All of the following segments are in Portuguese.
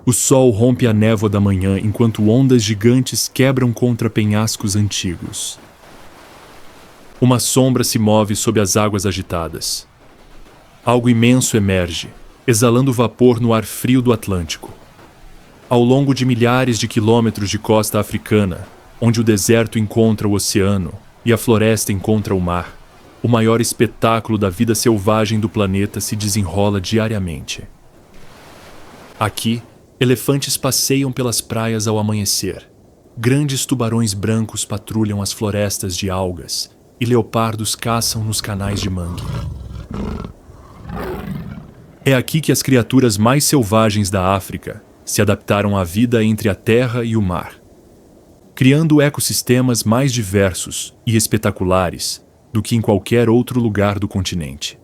O sol rompe a névoa da manhã enquanto ondas gigantes quebram contra penhascos antigos. Uma sombra se move sob as águas agitadas. Algo imenso emerge, exalando vapor no ar frio do Atlântico. Ao longo de milhares de quilômetros de costa africana, onde o deserto encontra o oceano e a floresta encontra o mar, o maior espetáculo da vida selvagem do planeta se desenrola diariamente. Aqui, elefantes passeiam pelas praias ao amanhecer. Grandes tubarões brancos patrulham as florestas de algas e leopardos caçam nos canais de mangue. É aqui que as criaturas mais selvagens da África se adaptaram à vida entre a terra e o mar, criando ecossistemas mais diversos e espetaculares do que em qualquer outro lugar do continente.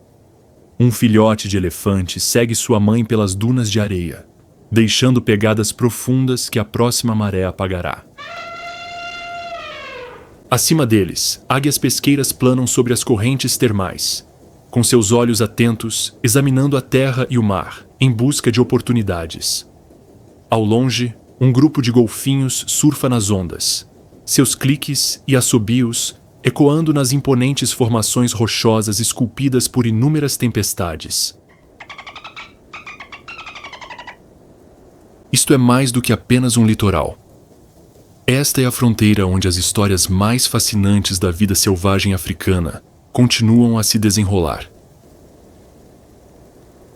Um filhote de elefante segue sua mãe pelas dunas de areia, deixando pegadas profundas que a próxima maré apagará. Acima deles, águias pesqueiras planam sobre as correntes termais, com seus olhos atentos, examinando a terra e o mar, em busca de oportunidades. Ao longe, um grupo de golfinhos surfa nas ondas, seus cliques e assobios ecoando nas imponentes formações rochosas esculpidas por inúmeras tempestades. Isto é mais do que apenas um litoral. Esta é a fronteira onde as histórias mais fascinantes da vida selvagem africana continuam a se desenrolar.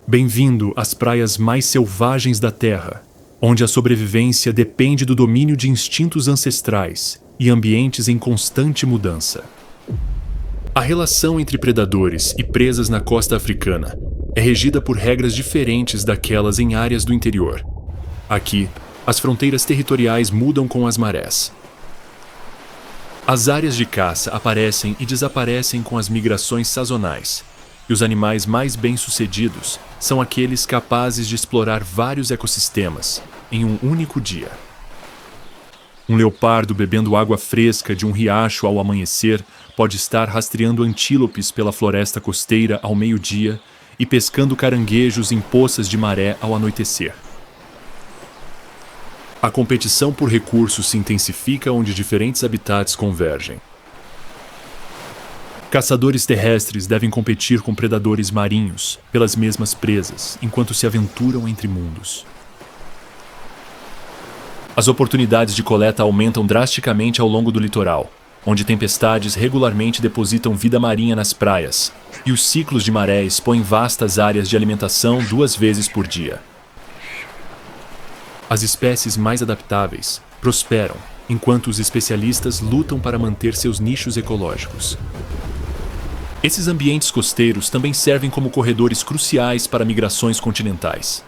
Bem-vindo às praias mais selvagens da Terra, onde a sobrevivência depende do domínio de instintos ancestrais e ambientes em constante mudança. A relação entre predadores e presas na costa africana é regida por regras diferentes daquelas em áreas do interior. Aqui, as fronteiras territoriais mudam com as marés. As áreas de caça aparecem e desaparecem com as migrações sazonais, e os animais mais bem-sucedidos são aqueles capazes de explorar vários ecossistemas em um único dia. Um leopardo bebendo água fresca de um riacho ao amanhecer pode estar rastreando antílopes pela floresta costeira ao meio-dia e pescando caranguejos em poças de maré ao anoitecer. A competição por recursos se intensifica onde diferentes habitats convergem. Caçadores terrestres devem competir com predadores marinhos pelas mesmas presas, enquanto se aventuram entre mundos. As oportunidades de coleta aumentam drasticamente ao longo do litoral, onde tempestades regularmente depositam vida marinha nas praias, e os ciclos de maré expõem vastas áreas de alimentação 2 vezes por dia. As espécies mais adaptáveis prosperam, enquanto os especialistas lutam para manter seus nichos ecológicos. Esses ambientes costeiros também servem como corredores cruciais para migrações continentais.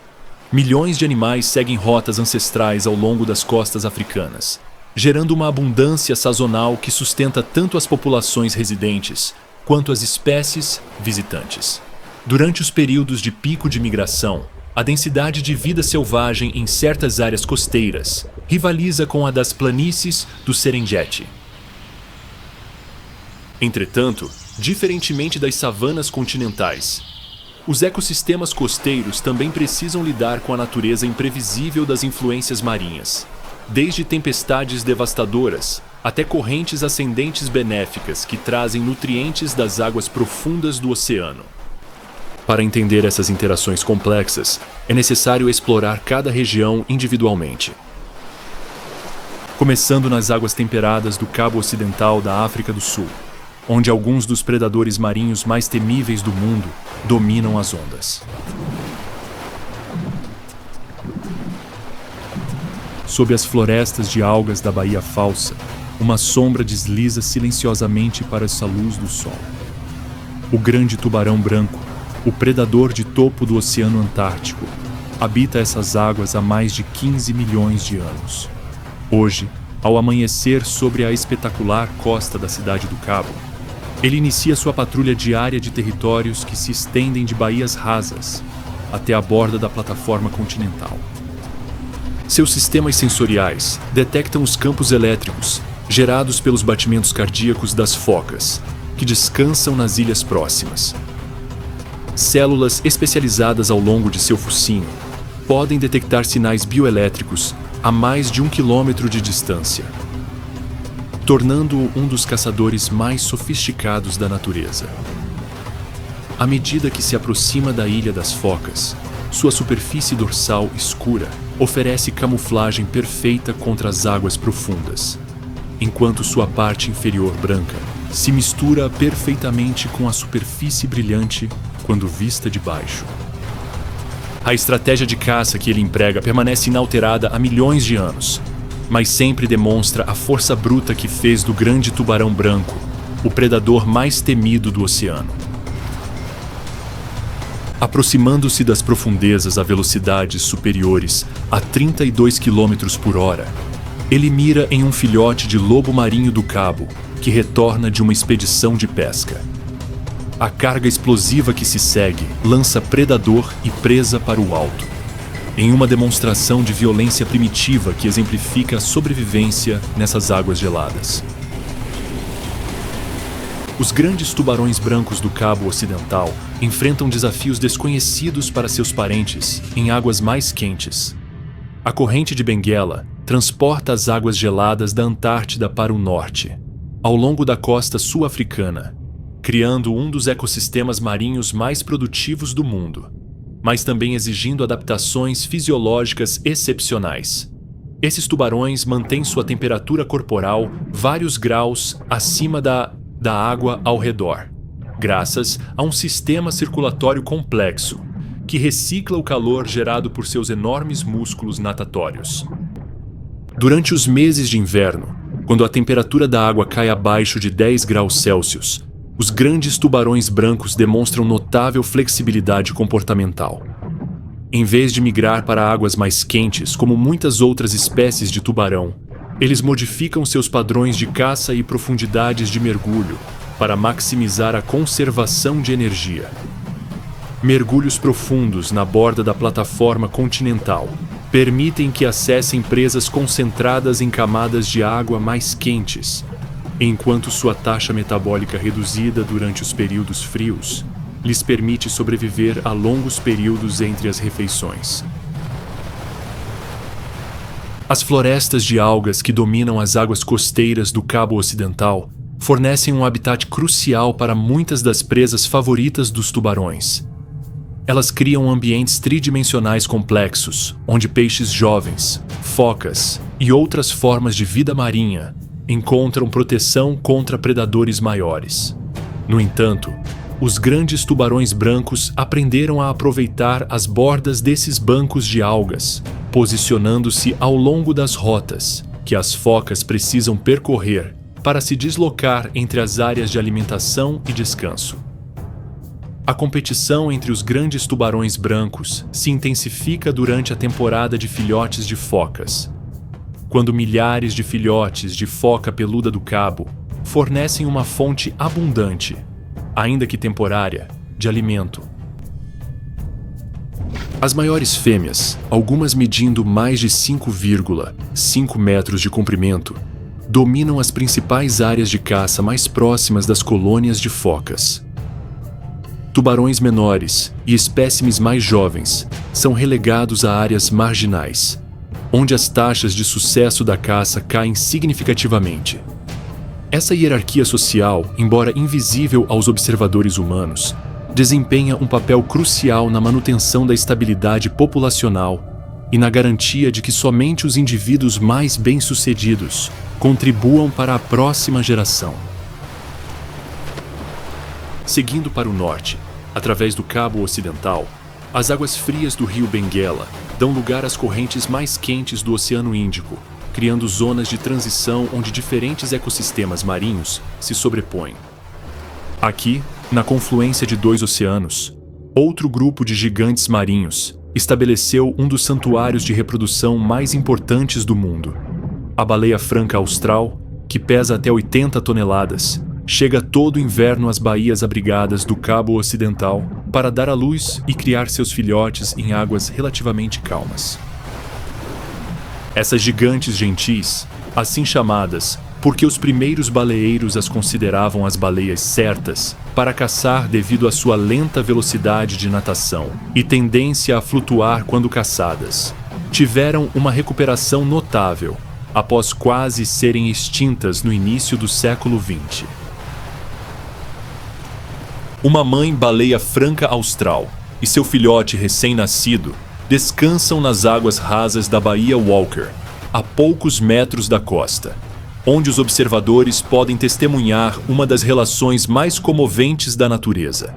Milhões de animais seguem rotas ancestrais ao longo das costas africanas, gerando uma abundância sazonal que sustenta tanto as populações residentes quanto as espécies visitantes. Durante os períodos de pico de migração, a densidade de vida selvagem em certas áreas costeiras rivaliza com a das planícies do Serengeti. Entretanto, diferentemente das savanas continentais, os ecossistemas costeiros também precisam lidar com a natureza imprevisível das influências marinhas, desde tempestades devastadoras até correntes ascendentes benéficas que trazem nutrientes das águas profundas do oceano. Para entender essas interações complexas, é necessário explorar cada região individualmente. Começando nas águas temperadas do Cabo Ocidental da África do Sul, onde alguns dos predadores marinhos mais temíveis do mundo dominam as ondas. Sob as florestas de algas da Baía Falsa, uma sombra desliza silenciosamente para essa luz do sol. O grande tubarão branco, o predador de topo do Oceano Antártico, habita essas águas há mais de 15 milhões de anos. Hoje, ao amanhecer sobre a espetacular costa da Cidade do Cabo, ele inicia sua patrulha diária de territórios que se estendem de baías rasas até a borda da plataforma continental. Seus sistemas sensoriais detectam os campos elétricos gerados pelos batimentos cardíacos das focas, que descansam nas ilhas próximas. Células especializadas ao longo de seu focinho podem detectar sinais bioelétricos a mais de 1 quilômetro de distância, tornando-o um dos caçadores mais sofisticados da natureza. À medida que se aproxima da Ilha das Focas, sua superfície dorsal escura oferece camuflagem perfeita contra as águas profundas, enquanto sua parte inferior branca se mistura perfeitamente com a superfície brilhante quando vista de baixo. A estratégia de caça que ele emprega permanece inalterada há milhões de anos, mas sempre demonstra a força bruta que fez do grande tubarão branco o predador mais temido do oceano. Aproximando-se das profundezas a velocidades superiores a 32 km por hora, ele mira em um filhote de lobo marinho do cabo que retorna de uma expedição de pesca. A carga explosiva que se segue lança predador e presa para o alto, em uma demonstração de violência primitiva que exemplifica a sobrevivência nessas águas geladas. Os grandes tubarões brancos do Cabo Ocidental enfrentam desafios desconhecidos para seus parentes em águas mais quentes. A corrente de Benguela transporta as águas geladas da Antártida para o norte, ao longo da costa sul-africana, criando um dos ecossistemas marinhos mais produtivos do mundo, mas também exigindo adaptações fisiológicas excepcionais. Esses tubarões mantêm sua temperatura corporal vários graus acima da água ao redor, graças a um sistema circulatório complexo que recicla o calor gerado por seus enormes músculos natatórios. Durante os meses de inverno, quando a temperatura da água cai abaixo de 10 graus Celsius, os grandes tubarões brancos demonstram notável flexibilidade comportamental. Em vez de migrar para águas mais quentes, como muitas outras espécies de tubarão, eles modificam seus padrões de caça e profundidades de mergulho para maximizar a conservação de energia. Mergulhos profundos na borda da plataforma continental permitem que acessem presas concentradas em camadas de água mais quentes, enquanto sua taxa metabólica reduzida durante os períodos frios lhes permite sobreviver a longos períodos entre as refeições. As florestas de algas que dominam as águas costeiras do Cabo Ocidental fornecem um habitat crucial para muitas das presas favoritas dos tubarões. Elas criam ambientes tridimensionais complexos, onde peixes jovens, focas e outras formas de vida marinha encontram proteção contra predadores maiores. No entanto, os grandes tubarões brancos aprenderam a aproveitar as bordas desses bancos de algas, posicionando-se ao longo das rotas que as focas precisam percorrer para se deslocar entre as áreas de alimentação e descanso. A competição entre os grandes tubarões brancos se intensifica durante a temporada de filhotes de focas, quando milhares de filhotes de foca peluda do cabo fornecem uma fonte abundante, ainda que temporária, de alimento. As maiores fêmeas, algumas medindo mais de 5,5 metros de comprimento, dominam as principais áreas de caça mais próximas das colônias de focas. Tubarões menores e espécimes mais jovens são relegados a áreas marginais, onde as taxas de sucesso da caça caem significativamente. Essa hierarquia social, embora invisível aos observadores humanos, desempenha um papel crucial na manutenção da estabilidade populacional e na garantia de que somente os indivíduos mais bem-sucedidos contribuam para a próxima geração. Seguindo para o norte, através do Cabo Ocidental, as águas frias do rio Benguela dão lugar às correntes mais quentes do Oceano Índico, criando zonas de transição onde diferentes ecossistemas marinhos se sobrepõem. Aqui, na confluência de dois oceanos, outro grupo de gigantes marinhos estabeleceu um dos santuários de reprodução mais importantes do mundo. A baleia franca austral, que pesa até 80 toneladas, chega todo inverno às baías abrigadas do Cabo Ocidental para dar à luz e criar seus filhotes em águas relativamente calmas. Essas gigantes gentis, assim chamadas porque os primeiros baleeiros as consideravam as baleias certas para caçar devido à sua lenta velocidade de natação e tendência a flutuar quando caçadas. Tiveram uma recuperação notável após quase serem extintas no início do século XX. Uma mãe baleia franca austral e seu filhote recém-nascido descansam nas águas rasas da Baía Walker, a poucos metros da costa, onde os observadores podem testemunhar uma das relações mais comoventes da natureza.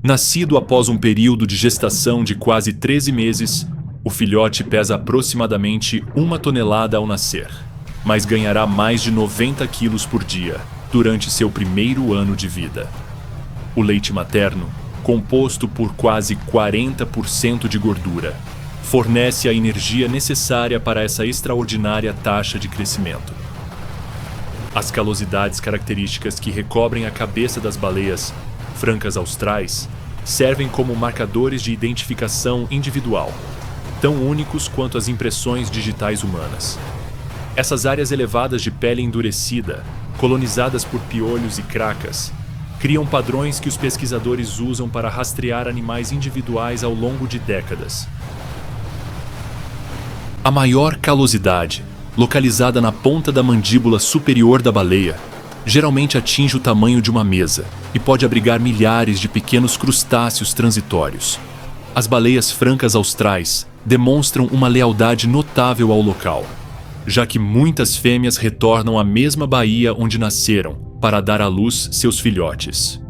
Nascido após um período de gestação de quase 13 meses, o filhote pesa aproximadamente 1 tonelada ao nascer, mas ganhará mais de 90 quilos por dia durante seu primeiro ano de vida. O leite materno, composto por quase 40% de gordura, fornece a energia necessária para essa extraordinária taxa de crescimento. As calosidades características que recobrem a cabeça das baleias francas austrais servem como marcadores de identificação individual, tão únicos quanto as impressões digitais humanas. Essas áreas elevadas de pele endurecida, colonizadas por piolhos e cracas, criam padrões que os pesquisadores usam para rastrear animais individuais ao longo de décadas. A maior calosidade, localizada na ponta da mandíbula superior da baleia, geralmente atinge o tamanho de uma mesa e pode abrigar milhares de pequenos crustáceos transitórios. As baleias francas austrais demonstram uma lealdade notável ao local, já que muitas fêmeas retornam à mesma baía onde nasceram para dar à luz seus filhotes.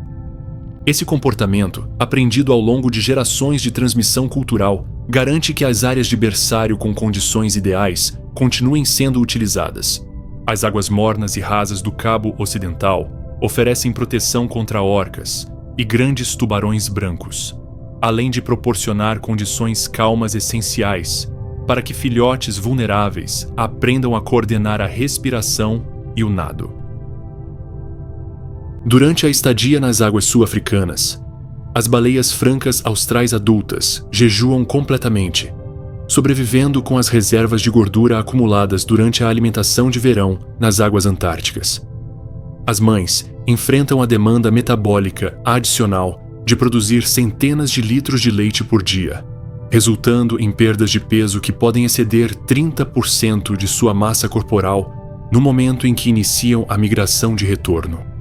Esse comportamento, aprendido ao longo de gerações de transmissão cultural, garante que as áreas de berçário com condições ideais continuem sendo utilizadas. As águas mornas e rasas do Cabo Ocidental oferecem proteção contra orcas e grandes tubarões brancos, além de proporcionar condições calmas essenciais para que filhotes vulneráveis aprendam a coordenar a respiração e o nado. Durante a estadia nas águas sul-africanas, as baleias francas austrais adultas jejuam completamente, sobrevivendo com as reservas de gordura acumuladas durante a alimentação de verão nas águas antárticas. As mães enfrentam a demanda metabólica adicional de produzir centenas de litros de leite por dia, resultando em perdas de peso que podem exceder 30% de sua massa corporal no momento em que iniciam a migração de retorno.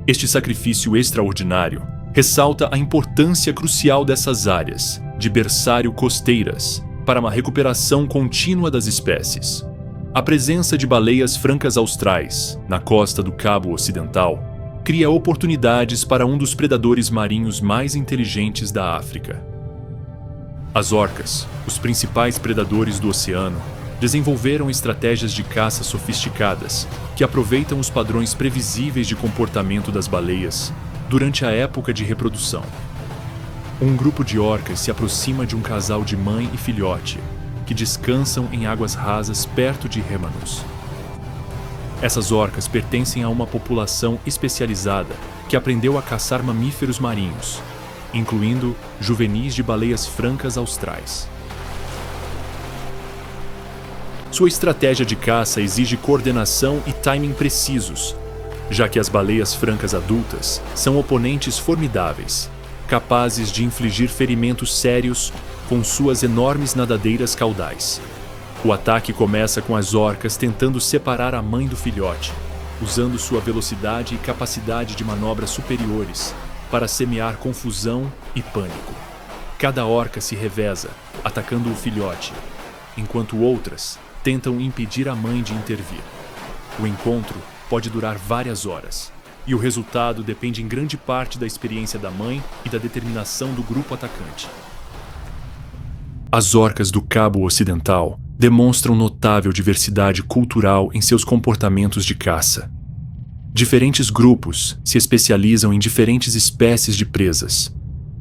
Este sacrifício extraordinário ressalta a importância crucial dessas áreas de berçário costeiras para uma recuperação contínua das espécies. A presença de baleias francas austrais na costa do Cabo Ocidental cria oportunidades para um dos predadores marinhos mais inteligentes da África. As orcas, os principais predadores do oceano, desenvolveram estratégias de caça sofisticadas que aproveitam os padrões previsíveis de comportamento das baleias durante a época de reprodução. Um grupo de orcas se aproxima de um casal de mãe e filhote que descansam em águas rasas perto de rêmanos. Essas orcas pertencem a uma população especializada que aprendeu a caçar mamíferos marinhos, incluindo juvenis de baleias francas austrais. Sua estratégia de caça exige coordenação e timing precisos, já que as baleias francas adultas são oponentes formidáveis, capazes de infligir ferimentos sérios com suas enormes nadadeiras caudais. O ataque começa com as orcas tentando separar a mãe do filhote, usando sua velocidade e capacidade de manobra superiores para semear confusão e pânico. Cada orca se reveza, atacando o filhote, enquanto outras tentam impedir a mãe de intervir. O encontro pode durar várias horas, e o resultado depende em grande parte da experiência da mãe e da determinação do grupo atacante. As orcas do Cabo Ocidental demonstram notável diversidade cultural em seus comportamentos de caça. Diferentes grupos se especializam em diferentes espécies de presas.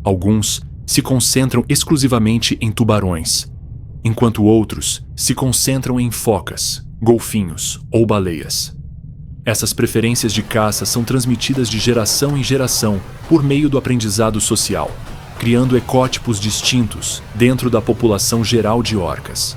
Alguns se concentram exclusivamente em tubarões, enquanto outros se concentram em focas, golfinhos ou baleias. Essas preferências de caça são transmitidas de geração em geração por meio do aprendizado social, criando ecótipos distintos dentro da população geral de orcas.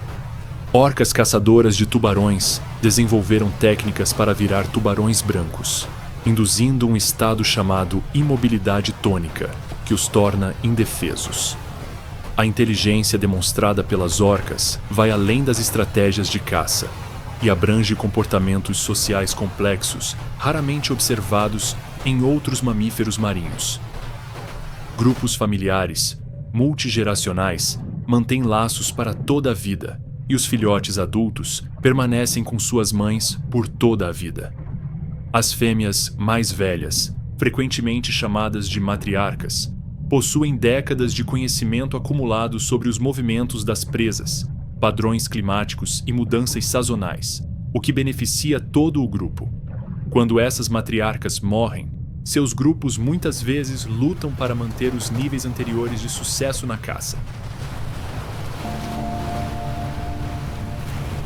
Orcas caçadoras de tubarões desenvolveram técnicas para virar tubarões brancos, induzindo um estado chamado imobilidade tônica, que os torna indefesos. A inteligência demonstrada pelas orcas vai além das estratégias de caça e abrange comportamentos sociais complexos, raramente observados em outros mamíferos marinhos. Grupos familiares, multigeracionais, mantêm laços para toda a vida, e os filhotes adultos permanecem com suas mães por toda a vida. As fêmeas mais velhas, frequentemente chamadas de matriarcas, possuem décadas de conhecimento acumulado sobre os movimentos das presas, padrões climáticos e mudanças sazonais, o que beneficia todo o grupo. Quando essas matriarcas morrem, seus grupos muitas vezes lutam para manter os níveis anteriores de sucesso na caça.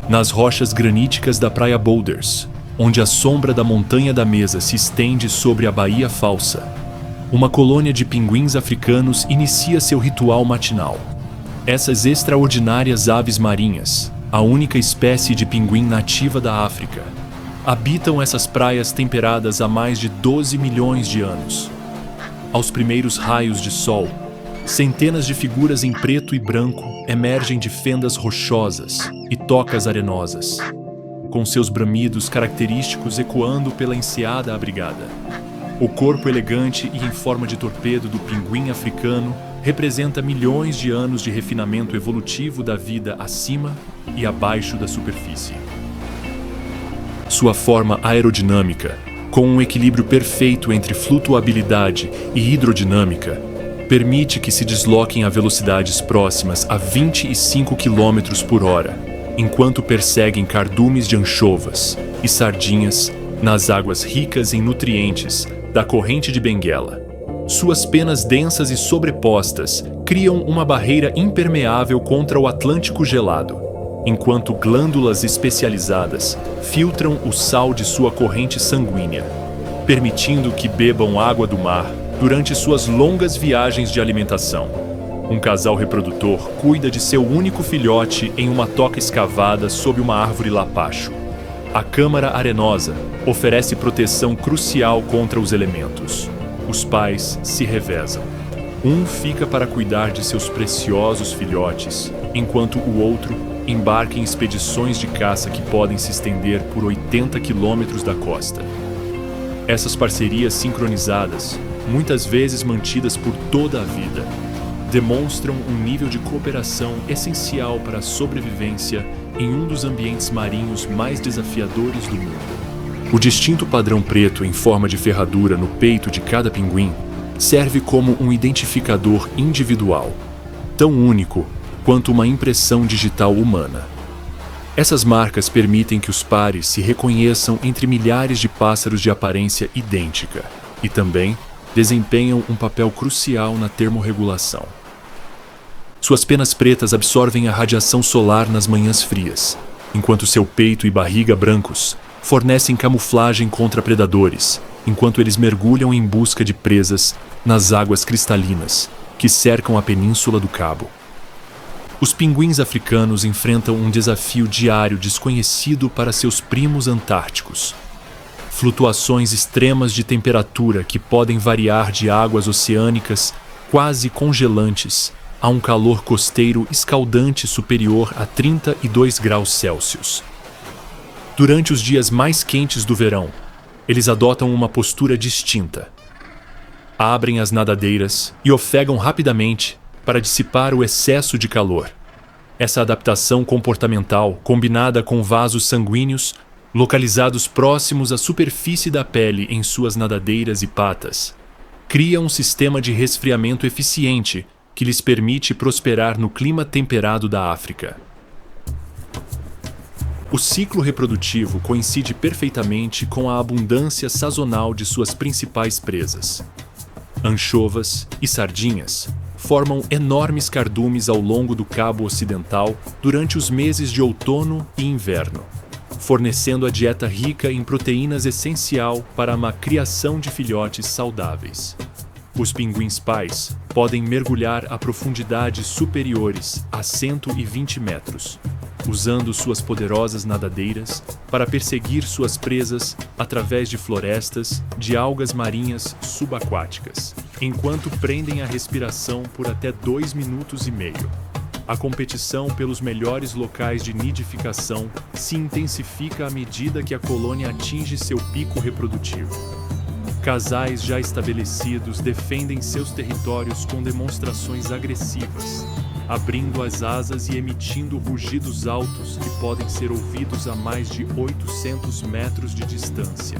Nas rochas graníticas da Praia Boulders, onde a sombra da Montanha da Mesa se estende sobre a Baía Falsa, uma colônia de pinguins africanos inicia seu ritual matinal. Essas extraordinárias aves marinhas, a única espécie de pinguim nativa da África, habitam essas praias temperadas há mais de 12 milhões de anos. Aos primeiros raios de sol, centenas de figuras em preto e branco emergem de fendas rochosas e tocas arenosas, com seus bramidos característicos ecoando pela enseada abrigada. O corpo elegante e em forma de torpedo do pinguim africano representa milhões de anos de refinamento evolutivo da vida acima e abaixo da superfície. Sua forma aerodinâmica, com um equilíbrio perfeito entre flutuabilidade e hidrodinâmica, permite que se desloquem a velocidades próximas a 25 km por hora, enquanto perseguem cardumes de anchovas e sardinhas nas águas ricas em nutrientes da corrente de Benguela. Suas penas densas e sobrepostas criam uma barreira impermeável contra o Atlântico gelado, enquanto glândulas especializadas filtram o sal de sua corrente sanguínea, permitindo que bebam água do mar durante suas longas viagens de alimentação. Um casal reprodutor cuida de seu único filhote em uma toca escavada sob uma árvore lapacho. A câmara arenosa oferece proteção crucial contra os elementos. Os pais se revezam. Um fica para cuidar de seus preciosos filhotes, enquanto o outro embarca em expedições de caça que podem se estender por 80 quilômetros da costa. Essas parcerias sincronizadas, muitas vezes mantidas por toda a vida, demonstram um nível de cooperação essencial para a sobrevivência em um dos ambientes marinhos mais desafiadores do mundo. O distinto padrão preto em forma de ferradura no peito de cada pinguim serve como um identificador individual, tão único quanto uma impressão digital humana. Essas marcas permitem que os pares se reconheçam entre milhares de pássaros de aparência idêntica e também desempenham um papel crucial na termorregulação. Suas penas pretas absorvem a radiação solar nas manhãs frias, enquanto seu peito e barriga brancos fornecem camuflagem contra predadores, enquanto eles mergulham em busca de presas nas águas cristalinas que cercam a Península do Cabo. Os pinguins africanos enfrentam um desafio diário desconhecido para seus primos antárticos. Flutuações extremas de temperatura que podem variar de águas oceânicas quase congelantes a um calor costeiro escaldante superior a 32 graus Celsius. Durante os dias mais quentes do verão, eles adotam uma postura distinta. Abrem as nadadeiras e ofegam rapidamente para dissipar o excesso de calor. Essa adaptação comportamental, combinada com vasos sanguíneos localizados próximos à superfície da pele em suas nadadeiras e patas, cria um sistema de resfriamento eficiente que lhes permite prosperar no clima temperado da África. O ciclo reprodutivo coincide perfeitamente com a abundância sazonal de suas principais presas. Anchovas e sardinhas formam enormes cardumes ao longo do Cabo Ocidental durante os meses de outono e inverno, fornecendo a dieta rica em proteínas essencial para uma criação de filhotes saudáveis. Os pinguins pais podem mergulhar a profundidades superiores a 120 metros, usando suas poderosas nadadeiras para perseguir suas presas através de florestas de algas marinhas subaquáticas, enquanto prendem a respiração por até 2,5 minutos. A competição pelos melhores locais de nidificação se intensifica à medida que a colônia atinge seu pico reprodutivo. Casais já estabelecidos defendem seus territórios com demonstrações agressivas, abrindo as asas e emitindo rugidos altos que podem ser ouvidos a mais de 800 metros de distância.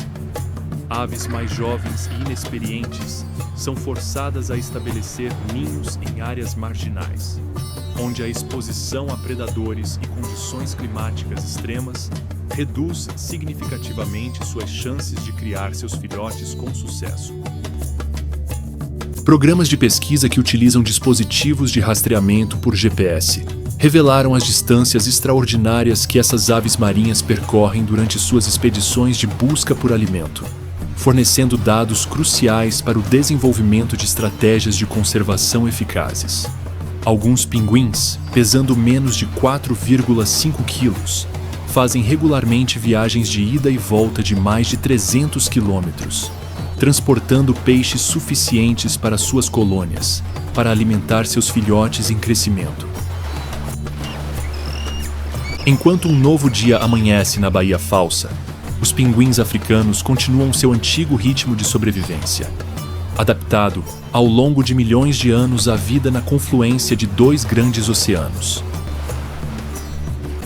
Aves mais jovens e inexperientes são forçadas a estabelecer ninhos em áreas marginais, onde a exposição a predadores e condições climáticas extremas reduz significativamente suas chances de criar seus filhotes com sucesso. Programas de pesquisa que utilizam dispositivos de rastreamento por GPS revelaram as distâncias extraordinárias que essas aves marinhas percorrem durante suas expedições de busca por alimento, fornecendo dados cruciais para o desenvolvimento de estratégias de conservação eficazes. Alguns pinguins, pesando menos de 4,5 quilos, fazem regularmente viagens de ida e volta de mais de 300 quilômetros, transportando peixes suficientes para suas colônias, para alimentar seus filhotes em crescimento. Enquanto um novo dia amanhece na Baía Falsa, os pinguins africanos continuam seu antigo ritmo de sobrevivência, adaptado ao longo de milhões de anos à vida na confluência de 2 grandes oceanos.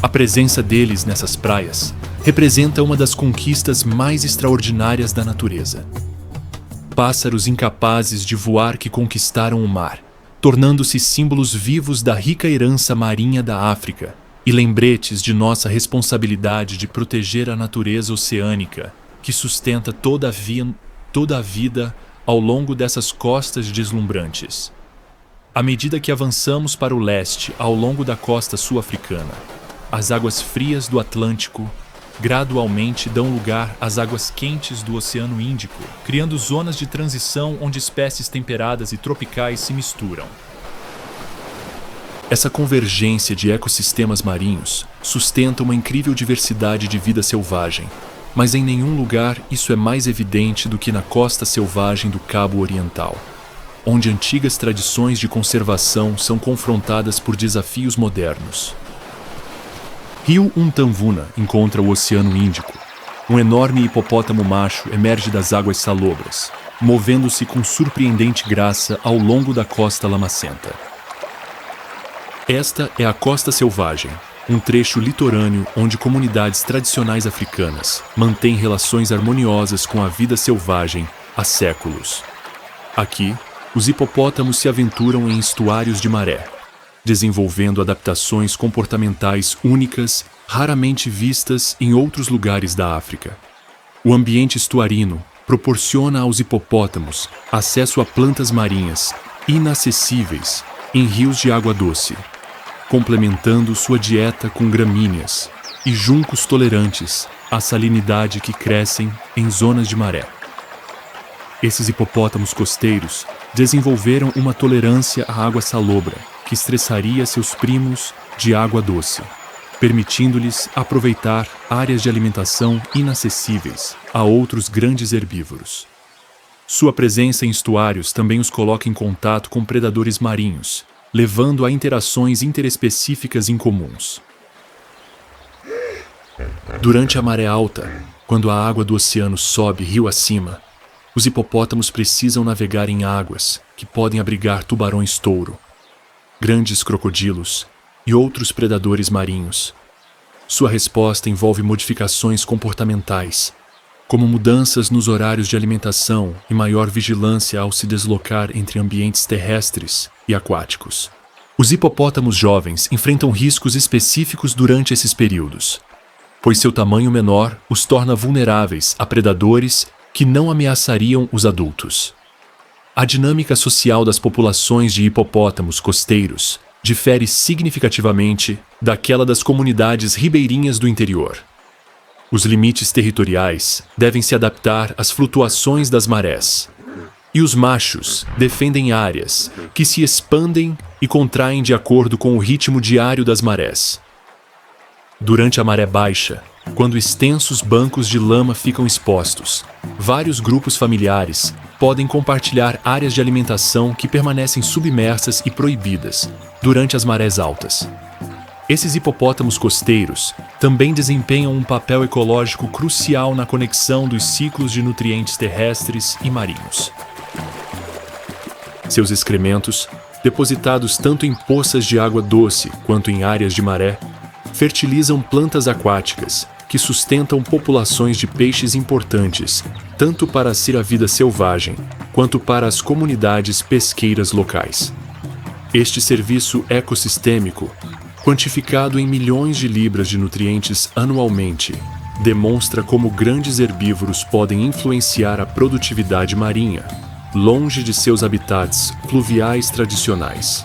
A presença deles nessas praias representa uma das conquistas mais extraordinárias da natureza. Pássaros incapazes de voar que conquistaram o mar, tornando-se símbolos vivos da rica herança marinha da África e lembretes de nossa responsabilidade de proteger a natureza oceânica que sustenta toda a vida ao longo dessas costas deslumbrantes. À medida que avançamos para o leste ao longo da costa sul-africana, as águas frias do Atlântico gradualmente dão lugar às águas quentes do Oceano Índico, criando zonas de transição onde espécies temperadas e tropicais se misturam. Essa convergência de ecossistemas marinhos sustenta uma incrível diversidade de vida selvagem, mas em nenhum lugar isso é mais evidente do que na costa selvagem do Cabo Oriental, onde antigas tradições de conservação são confrontadas por desafios modernos. Rio Umtamvuna encontra o Oceano Índico. Um enorme hipopótamo macho emerge das águas salobras, movendo-se com surpreendente graça ao longo da costa lamacenta. Esta é a Costa Selvagem, um trecho litorâneo onde comunidades tradicionais africanas mantêm relações harmoniosas com a vida selvagem há séculos. Aqui, os hipopótamos se aventuram em estuários de maré, desenvolvendo adaptações comportamentais únicas, raramente vistas em outros lugares da África. O ambiente estuarino proporciona aos hipopótamos acesso a plantas marinhas inacessíveis em rios de água doce, complementando sua dieta com gramíneas e juncos tolerantes à salinidade que crescem em zonas de maré. Esses hipopótamos costeiros desenvolveram uma tolerância à água salobra que estressaria seus primos de água doce, permitindo-lhes aproveitar áreas de alimentação inacessíveis a outros grandes herbívoros. Sua presença em estuários também os coloca em contato com predadores marinhos, levando a interações interespecíficas incomuns. Durante a maré alta, quando a água do oceano sobe rio acima, os hipopótamos precisam navegar em águas que podem abrigar tubarões-touro, grandes crocodilos e outros predadores marinhos. Sua resposta envolve modificações comportamentais, como mudanças nos horários de alimentação e maior vigilância ao se deslocar entre ambientes terrestres e aquáticos. Os hipopótamos jovens enfrentam riscos específicos durante esses períodos, pois seu tamanho menor os torna vulneráveis a predadores que não ameaçariam os adultos. A dinâmica social das populações de hipopótamos costeiros difere significativamente daquela das comunidades ribeirinhas do interior. Os limites territoriais devem se adaptar às flutuações das marés, e os machos defendem áreas que se expandem e contraem de acordo com o ritmo diário das marés. Durante a maré baixa, quando extensos bancos de lama ficam expostos, vários grupos familiares podem compartilhar áreas de alimentação que permanecem submersas e proibidas durante as marés altas. Esses hipopótamos costeiros também desempenham um papel ecológico crucial na conexão dos ciclos de nutrientes terrestres e marinhos. Seus excrementos, depositados tanto em poças de água doce quanto em áreas de maré, fertilizam plantas aquáticas que sustentam populações de peixes importantes, tanto para a ciravida selvagem quanto para as comunidades pesqueiras locais. Este serviço ecossistêmico, quantificado em milhões de libras de nutrientes anualmente, demonstra como grandes herbívoros podem influenciar a produtividade marinha, longe de seus habitats fluviais tradicionais.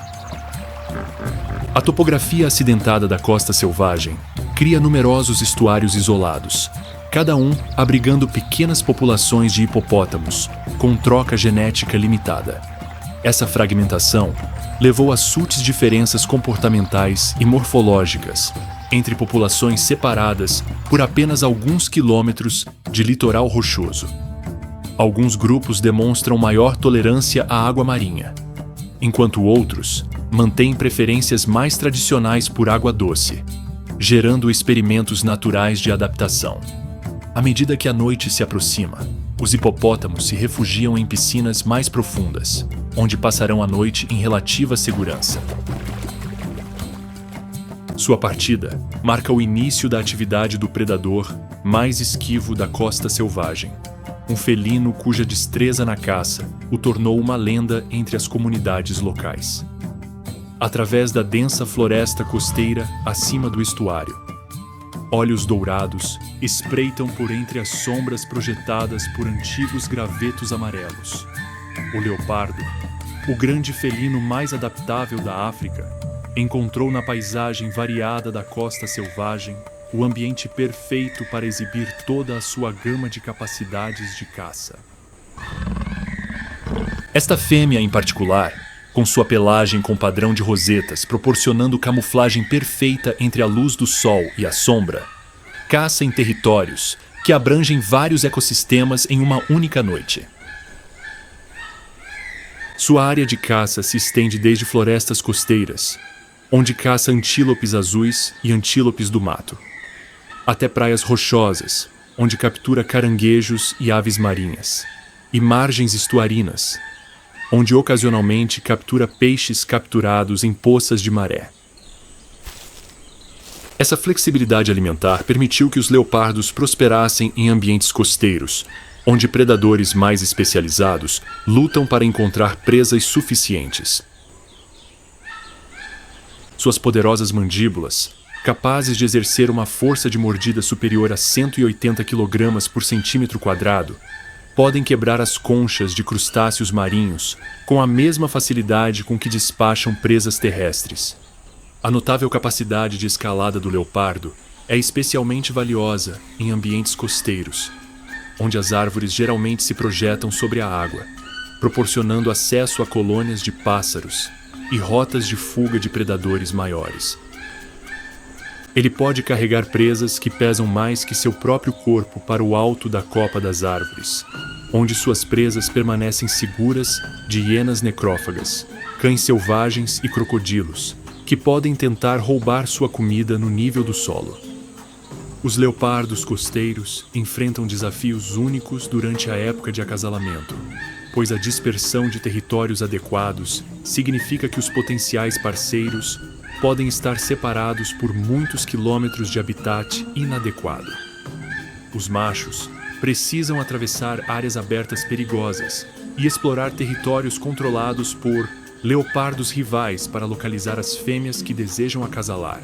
A topografia acidentada da costa selvagem cria numerosos estuários isolados, cada um abrigando pequenas populações de hipopótamos, com troca genética limitada. Essa fragmentação levou a sutis diferenças comportamentais e morfológicas entre populações separadas por apenas alguns quilômetros de litoral rochoso. Alguns grupos demonstram maior tolerância à água marinha, enquanto outros mantêm preferências mais tradicionais por água doce, gerando experimentos naturais de adaptação. À medida que a noite se aproxima, os hipopótamos se refugiam em piscinas mais profundas, onde passarão a noite em relativa segurança. Sua partida marca o início da atividade do predador mais esquivo da costa selvagem, um felino cuja destreza na caça o tornou uma lenda entre as comunidades locais. Através da densa floresta costeira acima do estuário, olhos dourados espreitam por entre as sombras projetadas por antigos gravetos amarelos. O leopardo, o grande felino mais adaptável da África, encontrou na paisagem variada da costa selvagem o ambiente perfeito para exibir toda a sua gama de capacidades de caça. Esta fêmea, em particular, com sua pelagem com padrão de rosetas proporcionando camuflagem perfeita entre a luz do sol e a sombra, caça em territórios que abrangem vários ecossistemas em uma única noite. Sua área de caça se estende desde florestas costeiras, onde caça antílopes azuis e antílopes do mato, até praias rochosas, onde captura caranguejos e aves marinhas, e margens estuarinas, onde ocasionalmente captura peixes capturados em poças de maré. Essa flexibilidade alimentar permitiu que os leopardos prosperassem em ambientes costeiros, onde predadores mais especializados lutam para encontrar presas suficientes. Suas poderosas mandíbulas, capazes de exercer uma força de mordida superior a 180 kg por centímetro quadrado, podem quebrar as conchas de crustáceos marinhos com a mesma facilidade com que despacham presas terrestres. A notável capacidade de escalada do leopardo é especialmente valiosa em ambientes costeiros, onde as árvores geralmente se projetam sobre a água, proporcionando acesso a colônias de pássaros e rotas de fuga de predadores maiores. Ele pode carregar presas que pesam mais que seu próprio corpo para o alto da copa das árvores, onde suas presas permanecem seguras de hienas necrófagas, cães selvagens e crocodilos, que podem tentar roubar sua comida no nível do solo. Os leopardos costeiros enfrentam desafios únicos durante a época de acasalamento, pois a dispersão de territórios adequados significa que os potenciais parceiros podem estar separados por muitos quilômetros de habitat inadequado. Os machos precisam atravessar áreas abertas perigosas e explorar territórios controlados por leopardos rivais para localizar as fêmeas que desejam acasalar.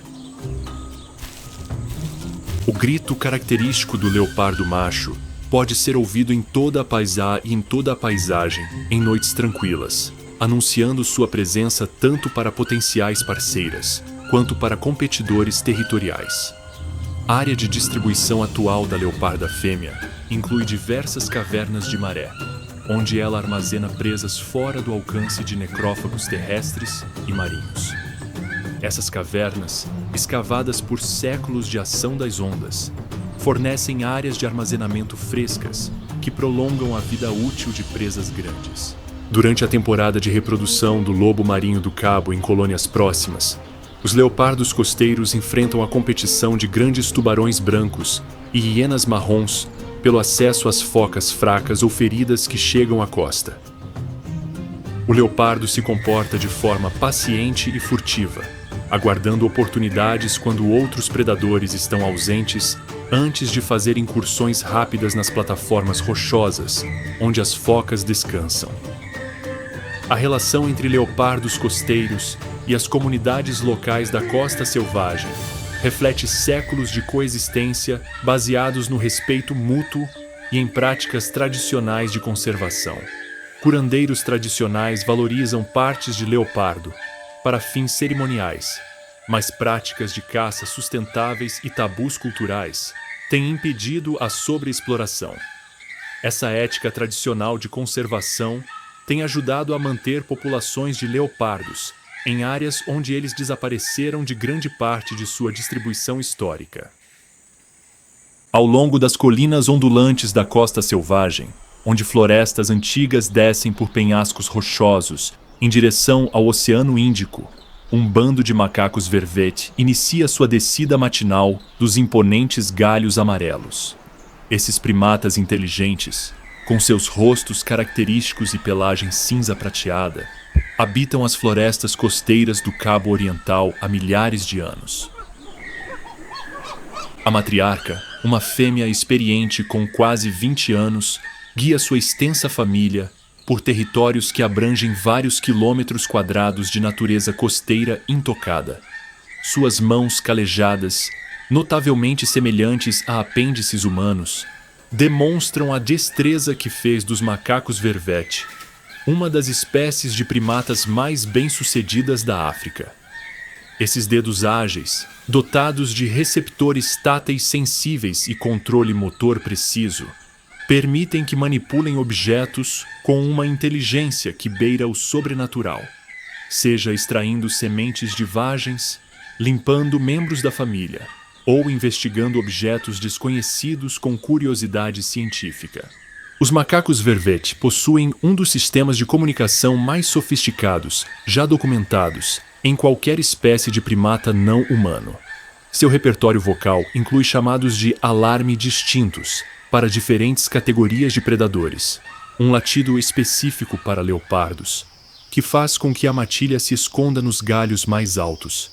O grito característico do leopardo macho pode ser ouvido em toda a paisagem em noites tranquilas, anunciando sua presença tanto para potenciais parceiras quanto para competidores territoriais. A área de distribuição atual da leoparda fêmea inclui diversas cavernas de maré, onde ela armazena presas fora do alcance de necrófagos terrestres e marinhos. Essas cavernas, escavadas por séculos de ação das ondas, fornecem áreas de armazenamento frescas que prolongam a vida útil de presas grandes. Durante a temporada de reprodução do lobo marinho do Cabo em colônias próximas, os leopardos costeiros enfrentam a competição de grandes tubarões brancos e hienas marrons pelo acesso às focas fracas ou feridas que chegam à costa. O leopardo se comporta de forma paciente e furtiva, aguardando oportunidades quando outros predadores estão ausentes antes de fazer incursões rápidas nas plataformas rochosas, onde as focas descansam. A relação entre leopardos costeiros e as comunidades locais da costa selvagem reflete séculos de coexistência baseados no respeito mútuo e em práticas tradicionais de conservação. Curandeiros tradicionais valorizam partes de leopardo para fins cerimoniais, mas práticas de caça sustentáveis e tabus culturais têm impedido a sobreexploração. Essa ética tradicional de conservação tem ajudado a manter populações de leopardos em áreas onde eles desapareceram de grande parte de sua distribuição histórica. Ao longo das colinas ondulantes da costa selvagem, onde florestas antigas descem por penhascos rochosos em direção ao Oceano Índico, um bando de macacos vervete inicia sua descida matinal dos imponentes galhos amarelos. Esses primatas inteligentes, com seus rostos característicos e pelagem cinza prateada, habitam as florestas costeiras do Cabo Oriental há milhares de anos. A matriarca, uma fêmea experiente com quase 20 anos, guia sua extensa família por territórios que abrangem vários quilômetros quadrados de natureza costeira intocada. Suas mãos calejadas, notavelmente semelhantes a apêndices humanos, demonstram a destreza que fez dos macacos vervete uma das espécies de primatas mais bem-sucedidas da África. Esses dedos ágeis, dotados de receptores táteis sensíveis e controle motor preciso, permitem que manipulem objetos com uma inteligência que beira o sobrenatural, seja extraindo sementes de vagens, limpando membros da família, ou investigando objetos desconhecidos com curiosidade científica. Os macacos vervete possuem um dos sistemas de comunicação mais sofisticados, já documentados, em qualquer espécie de primata não humano. Seu repertório vocal inclui chamados de alarme distintos para diferentes categorias de predadores, um latido específico para leopardos, que faz com que a matilha se esconda nos galhos mais altos,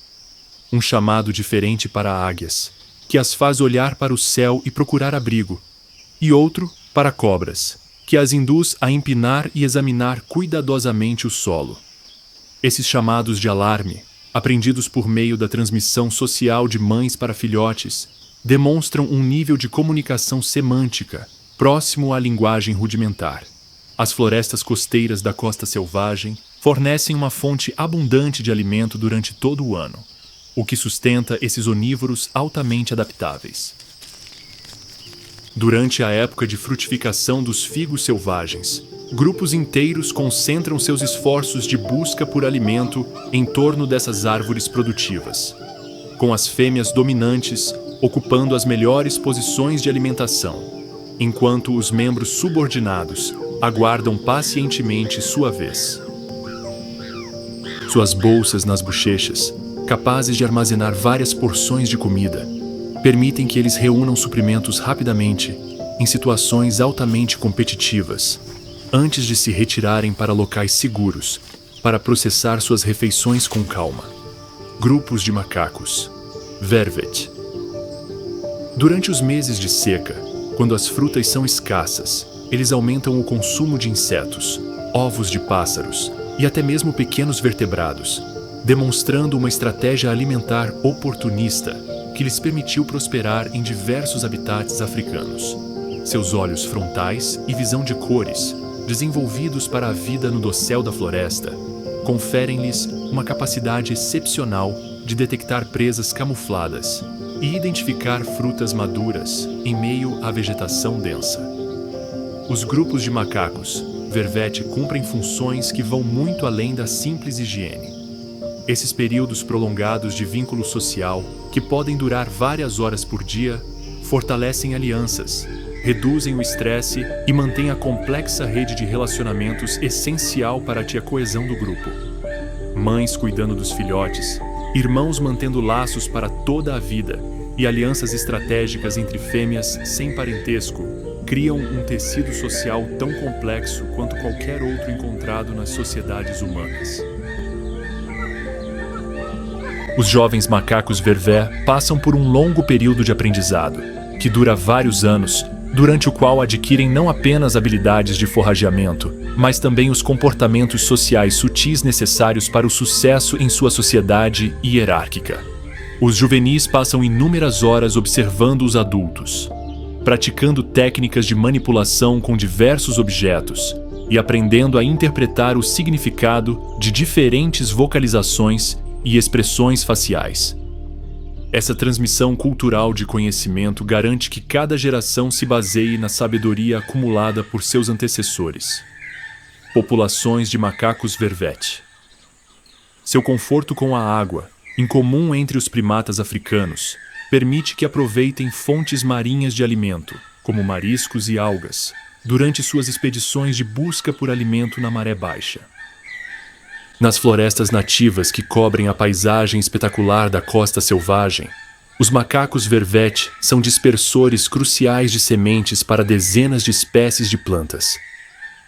um chamado diferente para águias, que as faz olhar para o céu e procurar abrigo, e outro para cobras, que as induz a empinar e examinar cuidadosamente o solo. Esses chamados de alarme, aprendidos por meio da transmissão social de mães para filhotes, demonstram um nível de comunicação semântica próximo à linguagem rudimentar. As florestas costeiras da costa selvagem fornecem uma fonte abundante de alimento durante todo o ano, o que sustenta esses onívoros altamente adaptáveis. Durante a época de frutificação dos figos selvagens, grupos inteiros concentram seus esforços de busca por alimento em torno dessas árvores produtivas, com as fêmeas dominantes ocupando as melhores posições de alimentação, enquanto os membros subordinados aguardam pacientemente sua vez. Suas bolsas nas bochechas, capazes de armazenar várias porções de comida, permitem que eles reúnam suprimentos rapidamente em situações altamente competitivas, antes de se retirarem para locais seguros para processar suas refeições com calma. Grupos de macacos, vervet. Durante os meses de seca, quando as frutas são escassas, eles aumentam o consumo de insetos, ovos de pássaros e até mesmo pequenos vertebrados, demonstrando uma estratégia alimentar oportunista que lhes permitiu prosperar em diversos habitats africanos. Seus olhos frontais e visão de cores, desenvolvidos para a vida no dossel da floresta, conferem-lhes uma capacidade excepcional de detectar presas camufladas e identificar frutas maduras em meio à vegetação densa. Os grupos de macacos vervete cumprem funções que vão muito além da simples higiene. Esses períodos prolongados de vínculo social, que podem durar várias horas por dia, fortalecem alianças, reduzem o estresse e mantêm a complexa rede de relacionamentos essencial para a coesão do grupo. Mães cuidando dos filhotes, irmãos mantendo laços para toda a vida e alianças estratégicas entre fêmeas sem parentesco criam um tecido social tão complexo quanto qualquer outro encontrado nas sociedades humanas. Os jovens macacos vervé passam por um longo período de aprendizado, que dura vários anos, durante o qual adquirem não apenas habilidades de forrageamento, mas também os comportamentos sociais sutis necessários para o sucesso em sua sociedade hierárquica. Os juvenis passam inúmeras horas observando os adultos, praticando técnicas de manipulação com diversos objetos e aprendendo a interpretar o significado de diferentes vocalizações e expressões faciais. Essa transmissão cultural de conhecimento garante que cada geração se baseie na sabedoria acumulada por seus antecessores. Populações de macacos vervete. Seu conforto com a água, incomum entre os primatas africanos, permite que aproveitem fontes marinhas de alimento, como mariscos e algas, durante suas expedições de busca por alimento na maré baixa. Nas florestas nativas que cobrem a paisagem espetacular da costa selvagem, os macacos vervete são dispersores cruciais de sementes para dezenas de espécies de plantas.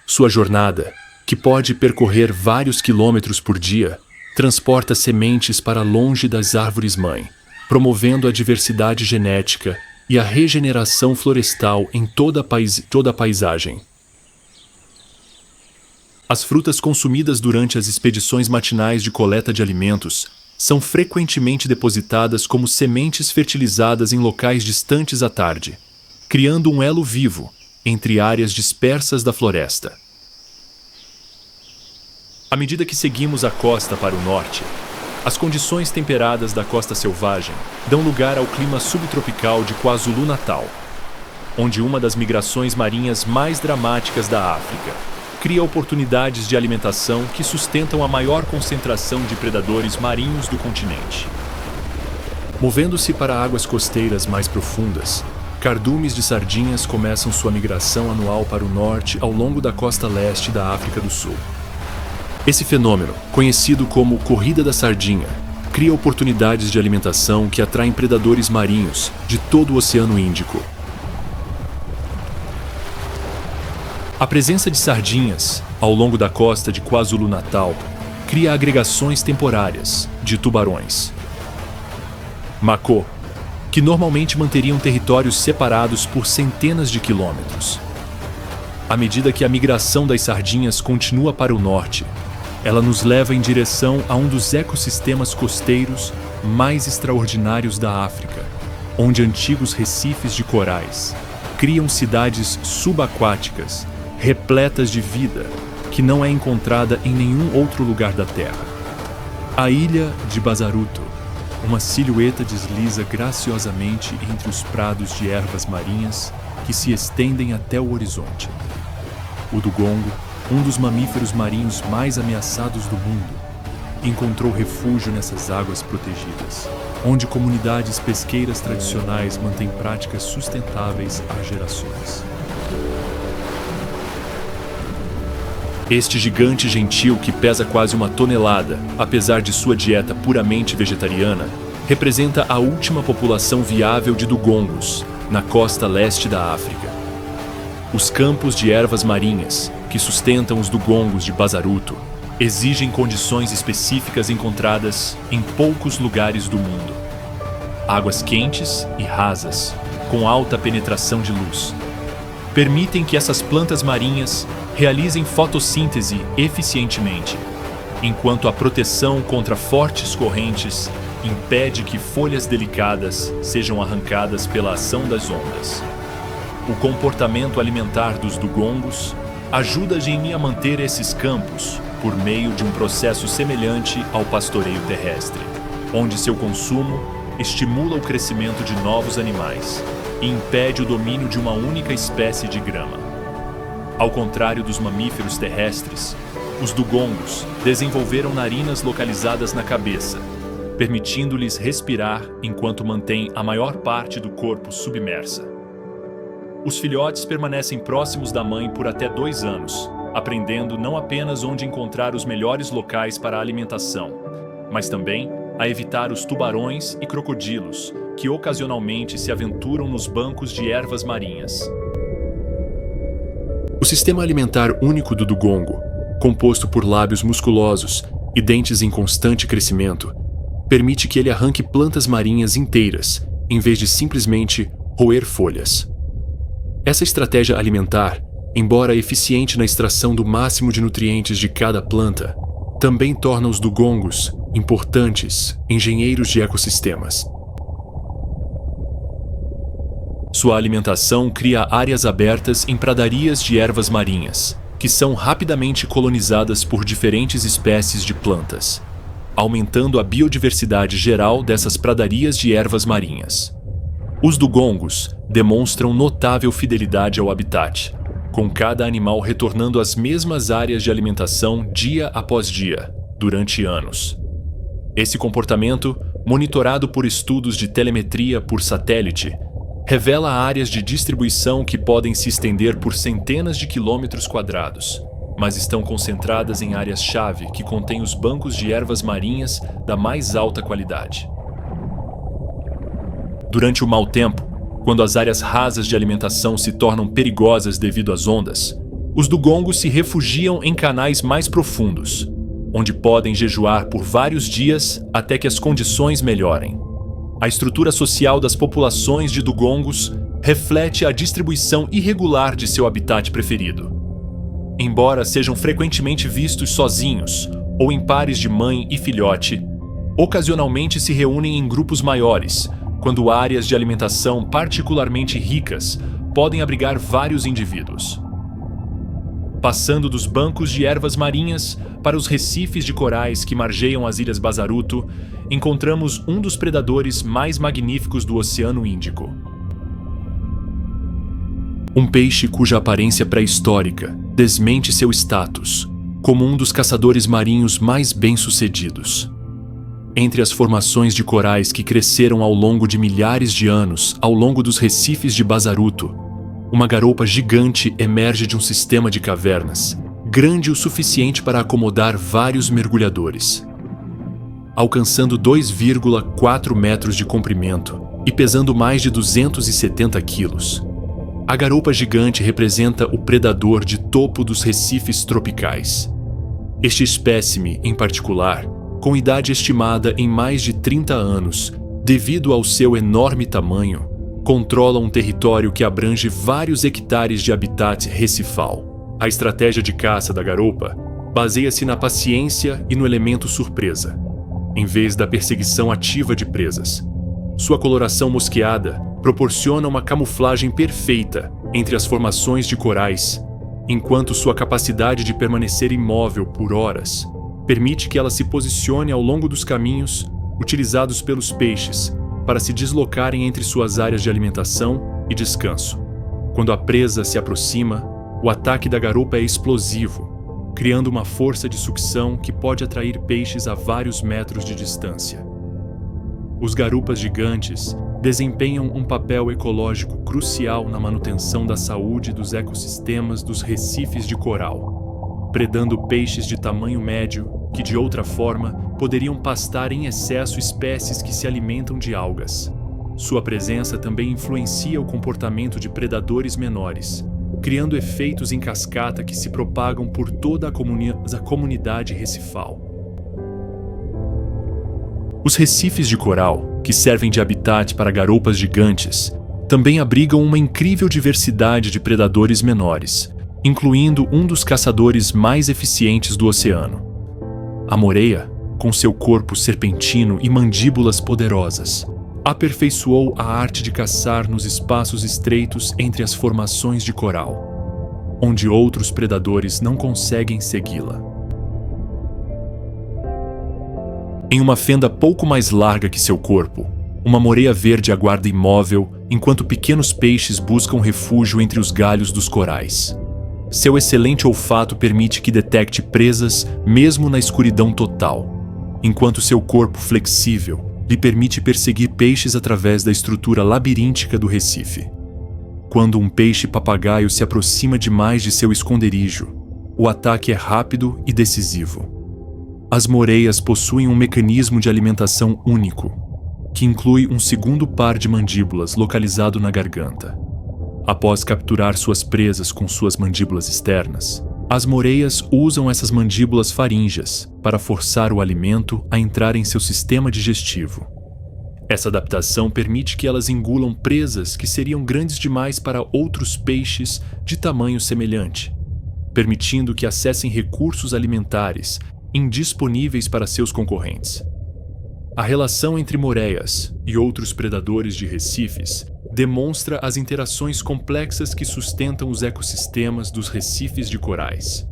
Sua jornada, que pode percorrer vários quilômetros por dia, transporta sementes para longe das árvores-mãe, promovendo a diversidade genética e a regeneração florestal em toda a paisagem. As frutas consumidas durante as expedições matinais de coleta de alimentos são frequentemente depositadas como sementes fertilizadas em locais distantes à tarde, criando um elo vivo entre áreas dispersas da floresta. À medida que seguimos a costa para o norte, as condições temperadas da costa selvagem dão lugar ao clima subtropical de KwaZulu-Natal, onde uma das migrações marinhas mais dramáticas da África cria oportunidades de alimentação que sustentam a maior concentração de predadores marinhos do continente. Movendo-se para águas costeiras mais profundas, cardumes de sardinhas começam sua migração anual para o norte ao longo da costa leste da África do Sul. Esse fenômeno, conhecido como Corrida da Sardinha, cria oportunidades de alimentação que atraem predadores marinhos de todo o Oceano Índico. A presença de sardinhas ao longo da costa de KwaZulu-Natal cria agregações temporárias de tubarões. Mako, que normalmente manteriam territórios separados por centenas de quilômetros. À medida que a migração das sardinhas continua para o norte, ela nos leva em direção a um dos ecossistemas costeiros mais extraordinários da África, onde antigos recifes de corais criam cidades subaquáticas repletas de vida que não é encontrada em nenhum outro lugar da Terra. A ilha de Bazaruto, uma silhueta desliza graciosamente entre os prados de ervas marinhas que se estendem até o horizonte. O dugongo, um dos mamíferos marinhos mais ameaçados do mundo, encontrou refúgio nessas águas protegidas, onde comunidades pesqueiras tradicionais mantêm práticas sustentáveis há gerações. Este gigante gentil, que pesa quase 1 tonelada, apesar de sua dieta puramente vegetariana, representa a última população viável de dugongos na costa leste da África. Os campos de ervas marinhas, que sustentam os dugongos de Bazaruto, exigem condições específicas encontradas em poucos lugares do mundo. Águas quentes e rasas, com alta penetração de luz, permitem que essas plantas marinhas realizem fotossíntese eficientemente, enquanto a proteção contra fortes correntes impede que folhas delicadas sejam arrancadas pela ação das ondas. O comportamento alimentar dos dugongos ajuda a manter esses campos por meio de um processo semelhante ao pastoreio terrestre, onde seu consumo estimula o crescimento de novos animais e impede o domínio de uma única espécie de grama. Ao contrário dos mamíferos terrestres, Os dugongos desenvolveram narinas localizadas na cabeça, permitindo-lhes respirar enquanto mantêm a maior parte do corpo submersa. Os filhotes permanecem próximos da mãe por até 2 anos, aprendendo não apenas onde encontrar os melhores locais para a alimentação, mas também a evitar os tubarões e crocodilos, que ocasionalmente se aventuram nos bancos de ervas marinhas. O sistema alimentar único do dugongo, composto por lábios musculosos e dentes em constante crescimento, permite que ele arranque plantas marinhas inteiras, em vez de simplesmente roer folhas. Essa estratégia alimentar, embora eficiente na extração do máximo de nutrientes de cada planta, também torna os dugongos importantes engenheiros de ecossistemas. Sua alimentação cria áreas abertas em pradarias de ervas marinhas, que são rapidamente colonizadas por diferentes espécies de plantas, aumentando a biodiversidade geral dessas pradarias de ervas marinhas. Os dugongos demonstram notável fidelidade ao habitat, com cada animal retornando às mesmas áreas de alimentação dia após dia, durante anos. Esse comportamento, monitorado por estudos de telemetria por satélite, revela áreas de distribuição que podem se estender por centenas de quilômetros quadrados, mas estão concentradas em áreas-chave que contêm os bancos de ervas marinhas da mais alta qualidade. Durante o mau tempo, quando as áreas rasas de alimentação se tornam perigosas devido às ondas, os dugongos se refugiam em canais mais profundos, onde podem jejuar por vários dias até que as condições melhorem. A estrutura social das populações de dugongos reflete a distribuição irregular de seu habitat preferido. Embora sejam frequentemente vistos sozinhos ou em pares de mãe e filhote, ocasionalmente se reúnem em grupos maiores, quando áreas de alimentação particularmente ricas podem abrigar vários indivíduos. Passando dos bancos de ervas marinhas para os recifes de corais que margeiam as Ilhas Bazaruto, encontramos um dos predadores mais magníficos do Oceano Índico. Um peixe cuja aparência pré-histórica desmente seu status como um dos caçadores marinhos mais bem-sucedidos. Entre as formações de corais que cresceram ao longo de milhares de anos ao longo dos recifes de Bazaruto, uma garoupa gigante emerge de um sistema de cavernas, grande o suficiente para acomodar vários mergulhadores. Alcançando 2,4 metros de comprimento e pesando mais de 270 quilos, a garoupa gigante representa o predador de topo dos recifes tropicais. Este espécime, em particular, com idade estimada em mais de 30 anos, devido ao seu enorme tamanho, controla um território que abrange vários hectares de habitat recifal. A estratégia de caça da garoupa baseia-se na paciência e no elemento surpresa, em vez da perseguição ativa de presas. Sua coloração mosqueada proporciona uma camuflagem perfeita entre as formações de corais, enquanto sua capacidade de permanecer imóvel por horas permite que ela se posicione ao longo dos caminhos utilizados pelos peixes para se deslocarem entre suas áreas de alimentação e descanso. Quando a presa se aproxima, o ataque da garoupa é explosivo, criando uma força de sucção que pode atrair peixes a vários metros de distância. Os garoupas gigantes desempenham um papel ecológico crucial na manutenção da saúde dos ecossistemas dos recifes de coral, predando peixes de tamanho médio que, de outra forma, poderiam pastar em excesso espécies que se alimentam de algas. Sua presença também influencia o comportamento de predadores menores, criando efeitos em cascata que se propagam por toda a comunidade recifal. Os recifes de coral, que servem de habitat para garoupas gigantes, também abrigam uma incrível diversidade de predadores menores, incluindo um dos caçadores mais eficientes do oceano. A moreia, com seu corpo serpentino e mandíbulas poderosas, aperfeiçoou a arte de caçar nos espaços estreitos entre as formações de coral, onde outros predadores não conseguem segui-la. Em uma fenda pouco mais larga que seu corpo, uma moreia verde aguarda imóvel enquanto pequenos peixes buscam refúgio entre os galhos dos corais. Seu excelente olfato permite que detecte presas mesmo na escuridão total, enquanto seu corpo flexível lhe permite perseguir peixes através da estrutura labiríntica do recife. Quando um peixe-papagaio se aproxima demais de seu esconderijo, o ataque é rápido e decisivo. As moreias possuem um mecanismo de alimentação único, que inclui um segundo par de mandíbulas localizado na garganta. Após capturar suas presas com suas mandíbulas externas, as moreias usam essas mandíbulas faríngeas para forçar o alimento a entrar em seu sistema digestivo. Essa adaptação permite que elas engulam presas que seriam grandes demais para outros peixes de tamanho semelhante, permitindo que acessem recursos alimentares indisponíveis para seus concorrentes. A relação entre moreias e outros predadores de recifes demonstra as interações complexas que sustentam os ecossistemas dos recifes de corais.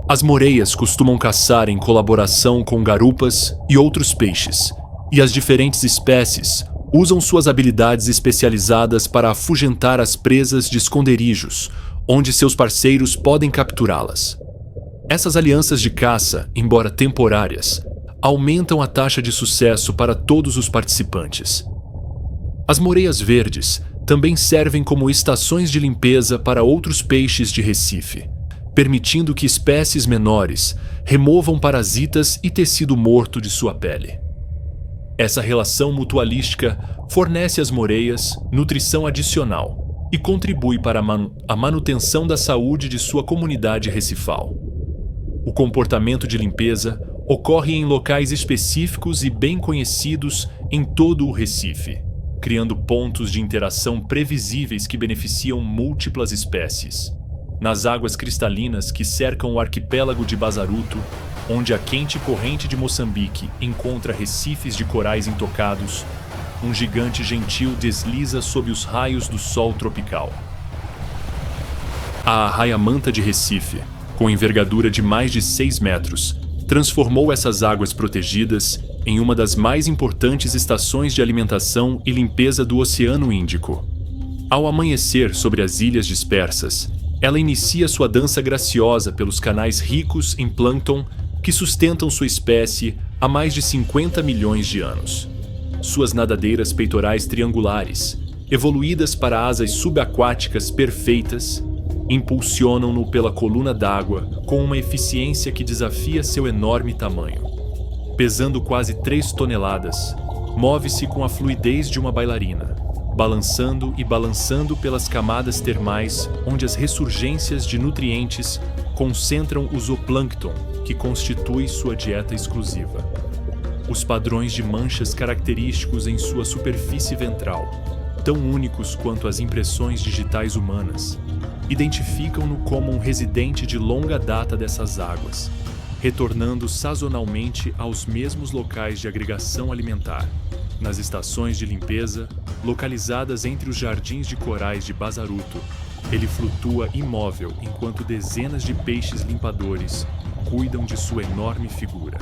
As moreias costumam caçar em colaboração com garupas e outros peixes, e as diferentes espécies usam suas habilidades especializadas para afugentar as presas de esconderijos, onde seus parceiros podem capturá-las. Essas alianças de caça, embora temporárias, aumentam a taxa de sucesso para todos os participantes. As moreias verdes também servem como estações de limpeza para outros peixes de recife, permitindo que espécies menores removam parasitas e tecido morto de sua pele. Essa relação mutualística fornece às moreias nutrição adicional e contribui para a manutenção da saúde de sua comunidade recifal. O comportamento de limpeza ocorre em locais específicos e bem conhecidos em todo o Recife, criando pontos de interação previsíveis que beneficiam múltiplas espécies. Nas águas cristalinas que cercam o arquipélago de Bazaruto, onde a quente corrente de Moçambique encontra recifes de corais intocados, um gigante gentil desliza sob os raios do sol tropical. A arraia-manta de Recife, com envergadura de mais de 6 metros, transformou essas águas protegidas em uma das mais importantes estações de alimentação e limpeza do Oceano Índico. Ao amanhecer sobre as ilhas dispersas, ela inicia sua dança graciosa pelos canais ricos em plâncton que sustentam sua espécie há mais de 50 milhões de anos. Suas nadadeiras peitorais triangulares, evoluídas para asas subaquáticas perfeitas, impulsionam-no pela coluna d'água com uma eficiência que desafia seu enorme tamanho. Pesando quase 3 toneladas, move-se com a fluidez de uma bailarina, balançando e balançando pelas camadas termais onde as ressurgências de nutrientes concentram o zooplâncton que constitui sua dieta exclusiva. Os padrões de manchas característicos em sua superfície ventral, tão únicos quanto as impressões digitais humanas, identificam-no como um residente de longa data dessas águas, retornando sazonalmente aos mesmos locais de agregação alimentar, nas estações de limpeza, localizadas entre os jardins de corais de Bazaruto. Ele flutua imóvel enquanto dezenas de peixes limpadores cuidam de sua enorme figura.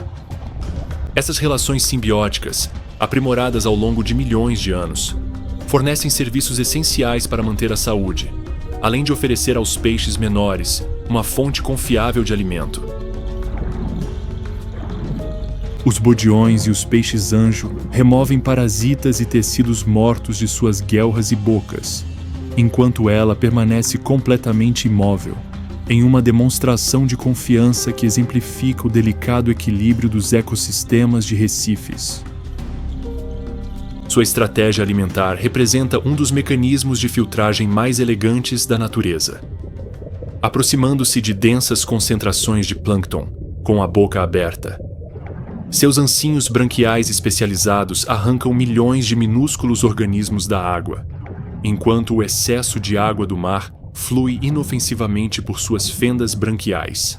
Essas relações simbióticas, aprimoradas ao longo de milhões de anos, fornecem serviços essenciais para manter a saúde, além de oferecer aos peixes menores uma fonte confiável de alimento. Os bodiões e os peixes-anjo removem parasitas e tecidos mortos de suas guelras e bocas, enquanto ela permanece completamente imóvel, em uma demonstração de confiança que exemplifica o delicado equilíbrio dos ecossistemas de recifes. Sua estratégia alimentar representa um dos mecanismos de filtragem mais elegantes da natureza. Aproximando-se de densas concentrações de plâncton, com a boca aberta, seus ancinhos branquiais especializados arrancam milhões de minúsculos organismos da água, enquanto o excesso de água do mar flui inofensivamente por suas fendas branquiais.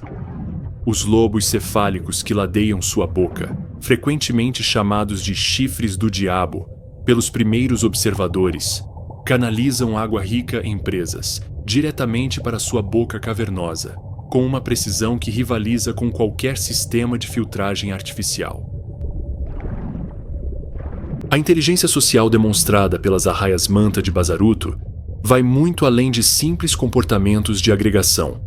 Os lobos cefálicos que ladeiam sua boca, frequentemente chamados de chifres do diabo pelos primeiros observadores, canalizam água rica em presas diretamente para sua boca cavernosa, com uma precisão que rivaliza com qualquer sistema de filtragem artificial. A inteligência social demonstrada pelas arraias-manta de Bazaruto vai muito além de simples comportamentos de agregação.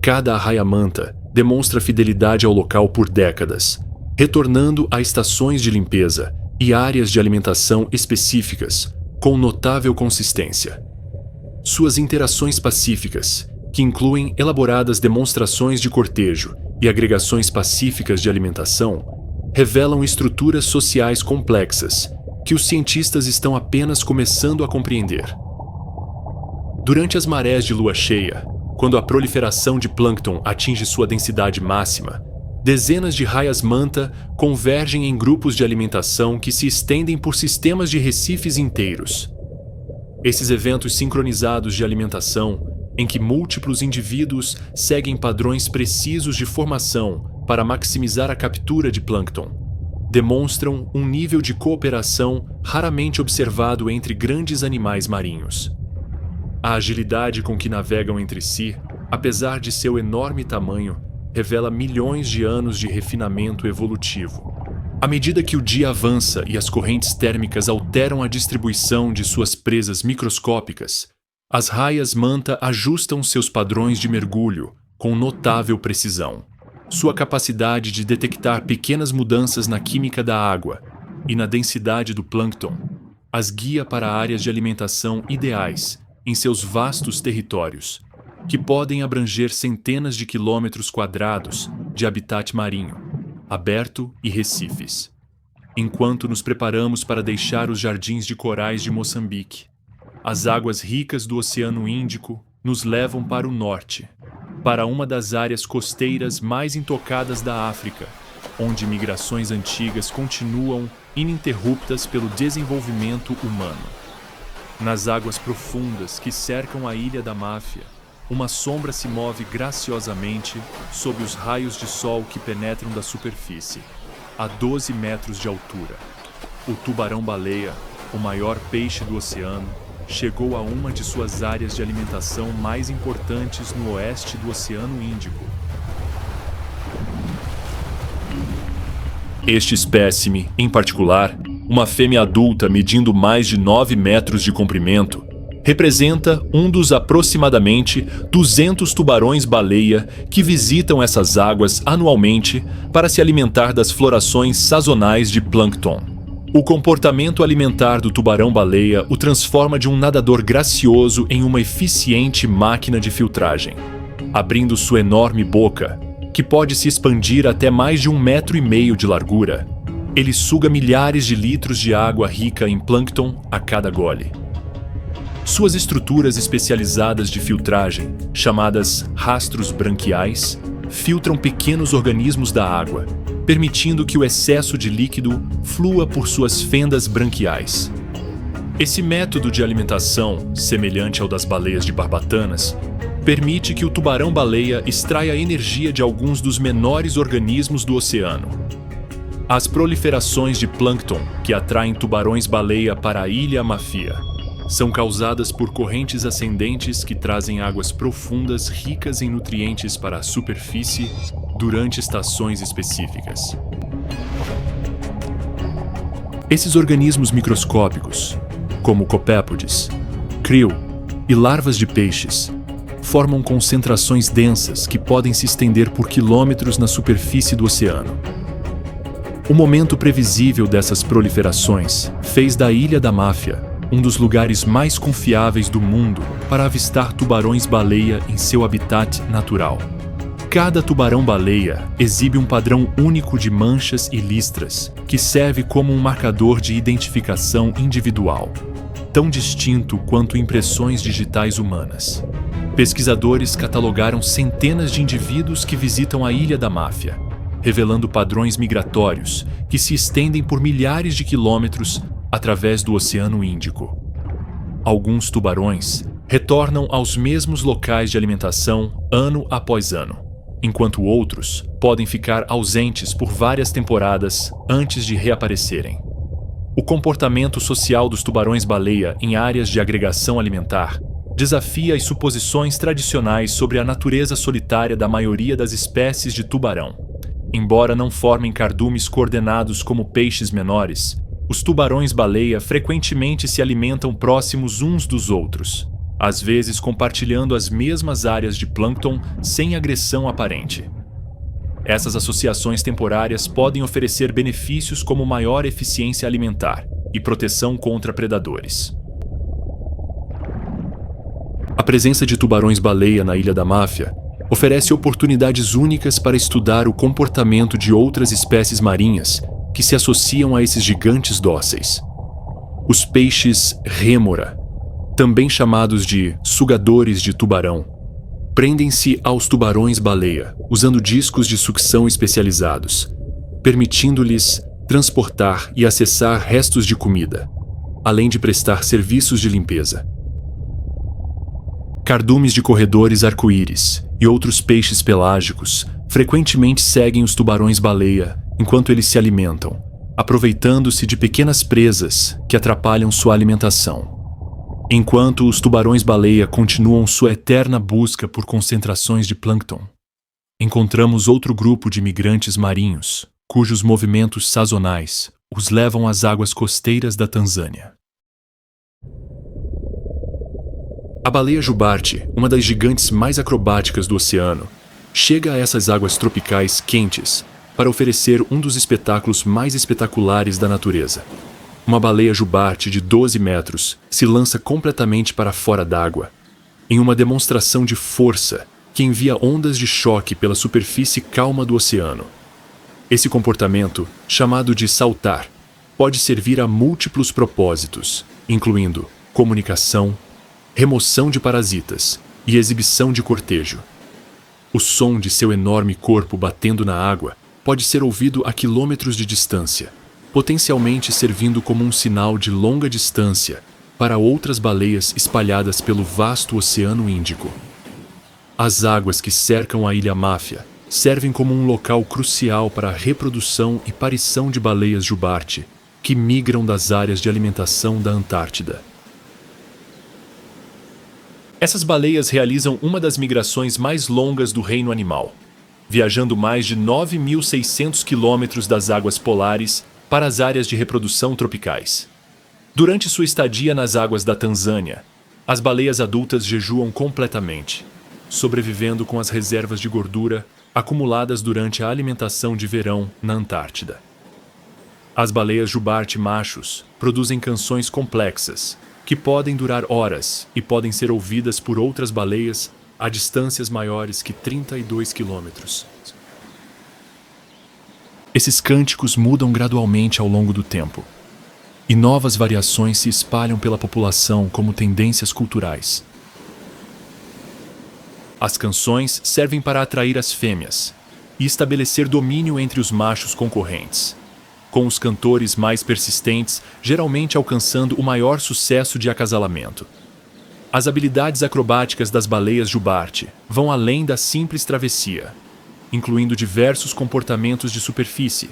Cada arraia-manta demonstra fidelidade ao local por décadas, retornando a estações de limpeza e áreas de alimentação específicas com notável consistência. Suas interações pacíficas, que incluem elaboradas demonstrações de cortejo e agregações pacíficas de alimentação, revelam estruturas sociais complexas que os cientistas estão apenas começando a compreender. Durante as marés de lua cheia, quando a proliferação de plâncton atinge sua densidade máxima, dezenas de raias-manta convergem em grupos de alimentação que se estendem por sistemas de recifes inteiros. Esses eventos sincronizados de alimentação, em que múltiplos indivíduos seguem padrões precisos de formação para maximizar a captura de plâncton, demonstram um nível de cooperação raramente observado entre grandes animais marinhos. A agilidade com que navegam entre si, apesar de seu enorme tamanho, revela milhões de anos de refinamento evolutivo. À medida que o dia avança e as correntes térmicas alteram a distribuição de suas presas microscópicas, as raias-manta ajustam seus padrões de mergulho com notável precisão. Sua capacidade de detectar pequenas mudanças na química da água e na densidade do plâncton as guia para áreas de alimentação ideais em seus vastos territórios, que podem abranger centenas de quilômetros quadrados de habitat marinho, aberto e recifes. Enquanto nos preparamos para deixar os jardins de corais de Moçambique, as águas ricas do Oceano Índico nos levam para o norte, para uma das áreas costeiras mais intocadas da África, onde migrações antigas continuam ininterruptas pelo desenvolvimento humano. Nas águas profundas que cercam a Ilha da Máfia, uma sombra se move graciosamente sob os raios de sol que penetram da superfície, a 12 metros de altura. O tubarão-baleia, o maior peixe do oceano, chegou a uma de suas áreas de alimentação mais importantes no oeste do Oceano Índico. Este espécime, em particular, uma fêmea adulta medindo mais de 9 metros de comprimento, representa um dos aproximadamente 200 tubarões-baleia que visitam essas águas anualmente para se alimentar das florações sazonais de plâncton. O comportamento alimentar do tubarão-baleia o transforma de um nadador gracioso em uma eficiente máquina de filtragem. Abrindo sua enorme boca, que pode se expandir até mais de 1,5 metros de largura, ele suga milhares de litros de água rica em plâncton a cada gole. Suas estruturas especializadas de filtragem, chamadas rastros branquiais, filtram pequenos organismos da água, permitindo que o excesso de líquido flua por suas fendas branquiais. Esse método de alimentação, semelhante ao das baleias de barbatanas, permite que o tubarão-baleia extraia energia de alguns dos menores organismos do oceano. As proliferações de plâncton que atraem tubarões-baleia para a Ilha Máfia são causadas por correntes ascendentes que trazem águas profundas ricas em nutrientes para a superfície durante estações específicas. Esses organismos microscópicos, como copépodes, krill e larvas de peixes, formam concentrações densas que podem se estender por quilômetros na superfície do oceano. O momento previsível dessas proliferações fez da Ilha da Máfia um dos lugares mais confiáveis do mundo para avistar tubarões-baleia em seu habitat natural. Cada tubarão-baleia exibe um padrão único de manchas e listras, que serve como um marcador de identificação individual, tão distinto quanto impressões digitais humanas. Pesquisadores catalogaram centenas de indivíduos que visitam a Ilha da Máfia, revelando padrões migratórios que se estendem por milhares de quilômetros através do Oceano Índico. Alguns tubarões retornam aos mesmos locais de alimentação ano após ano, enquanto outros podem ficar ausentes por várias temporadas antes de reaparecerem. O comportamento social dos tubarões-baleia em áreas de agregação alimentar desafia as suposições tradicionais sobre a natureza solitária da maioria das espécies de tubarão. Embora não formem cardumes coordenados como peixes menores, os tubarões-baleia frequentemente se alimentam próximos uns dos outros. às vezes compartilhando as mesmas áreas de plâncton sem agressão aparente. Essas associações temporárias podem oferecer benefícios como maior eficiência alimentar e proteção contra predadores. A presença de tubarões-baleia na Ilha da Máfia oferece oportunidades únicas para estudar o comportamento de outras espécies marinhas que se associam a esses gigantes dóceis. Os peixes rêmora, também chamados de sugadores de tubarão, prendem-se aos tubarões-baleia usando discos de sucção especializados, permitindo-lhes transportar e acessar restos de comida, além de prestar serviços de limpeza. Cardumes de corredores arco-íris e outros peixes pelágicos frequentemente seguem os tubarões-baleia enquanto eles se alimentam, aproveitando-se de pequenas presas que atrapalham sua alimentação. Enquanto os tubarões-baleia continuam sua eterna busca por concentrações de plâncton, encontramos outro grupo de migrantes marinhos, cujos movimentos sazonais os levam às águas costeiras da Tanzânia. A baleia jubarte, uma das gigantes mais acrobáticas do oceano, chega a essas águas tropicais quentes para oferecer um dos espetáculos mais espetaculares da natureza. Uma baleia jubarte de 12 metros se lança completamente para fora d'água, em uma demonstração de força que envia ondas de choque pela superfície calma do oceano. Esse comportamento, chamado de saltar, pode servir a múltiplos propósitos, incluindo comunicação, remoção de parasitas e exibição de cortejo. O som de seu enorme corpo batendo na água pode ser ouvido a quilômetros de distância, potencialmente servindo como um sinal de longa distância para outras baleias espalhadas pelo vasto Oceano Índico. As águas que cercam a Ilha Máfia servem como um local crucial para a reprodução e parição de baleias jubarte, que migram das áreas de alimentação da Antártida. Essas baleias realizam uma das migrações mais longas do reino animal, viajando mais de 9.600 quilômetros das águas polares para as áreas de reprodução tropicais. Durante sua estadia nas águas da Tanzânia, as baleias adultas jejuam completamente, sobrevivendo com as reservas de gordura acumuladas durante a alimentação de verão na Antártida. As baleias jubarte machos produzem canções complexas, que podem durar horas e podem ser ouvidas por outras baleias a distâncias maiores que 32 quilômetros. Esses cânticos mudam gradualmente ao longo do tempo, e novas variações se espalham pela população como tendências culturais. As canções servem para atrair as fêmeas e estabelecer domínio entre os machos concorrentes, com os cantores mais persistentes geralmente alcançando o maior sucesso de acasalamento. As habilidades acrobáticas das baleias jubarte vão além da simples travessia, incluindo diversos comportamentos de superfície,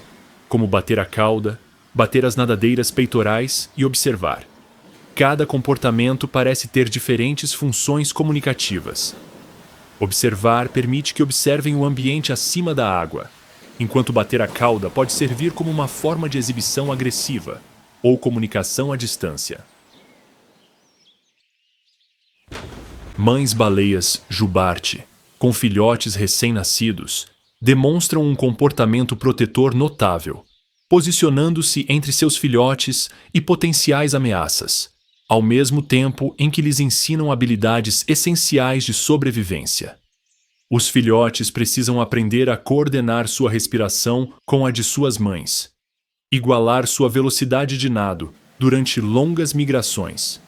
como bater a cauda, bater as nadadeiras peitorais e observar. Cada comportamento parece ter diferentes funções comunicativas. Observar permite que observem o ambiente acima da água, enquanto bater a cauda pode servir como uma forma de exibição agressiva ou comunicação à distância. Mães-baleias jubarte, com filhotes recém-nascidos, demonstram um comportamento protetor notável, posicionando-se entre seus filhotes e potenciais ameaças, ao mesmo tempo em que lhes ensinam habilidades essenciais de sobrevivência. Os filhotes precisam aprender a coordenar sua respiração com a de suas mães, igualar sua velocidade de nado durante longas migrações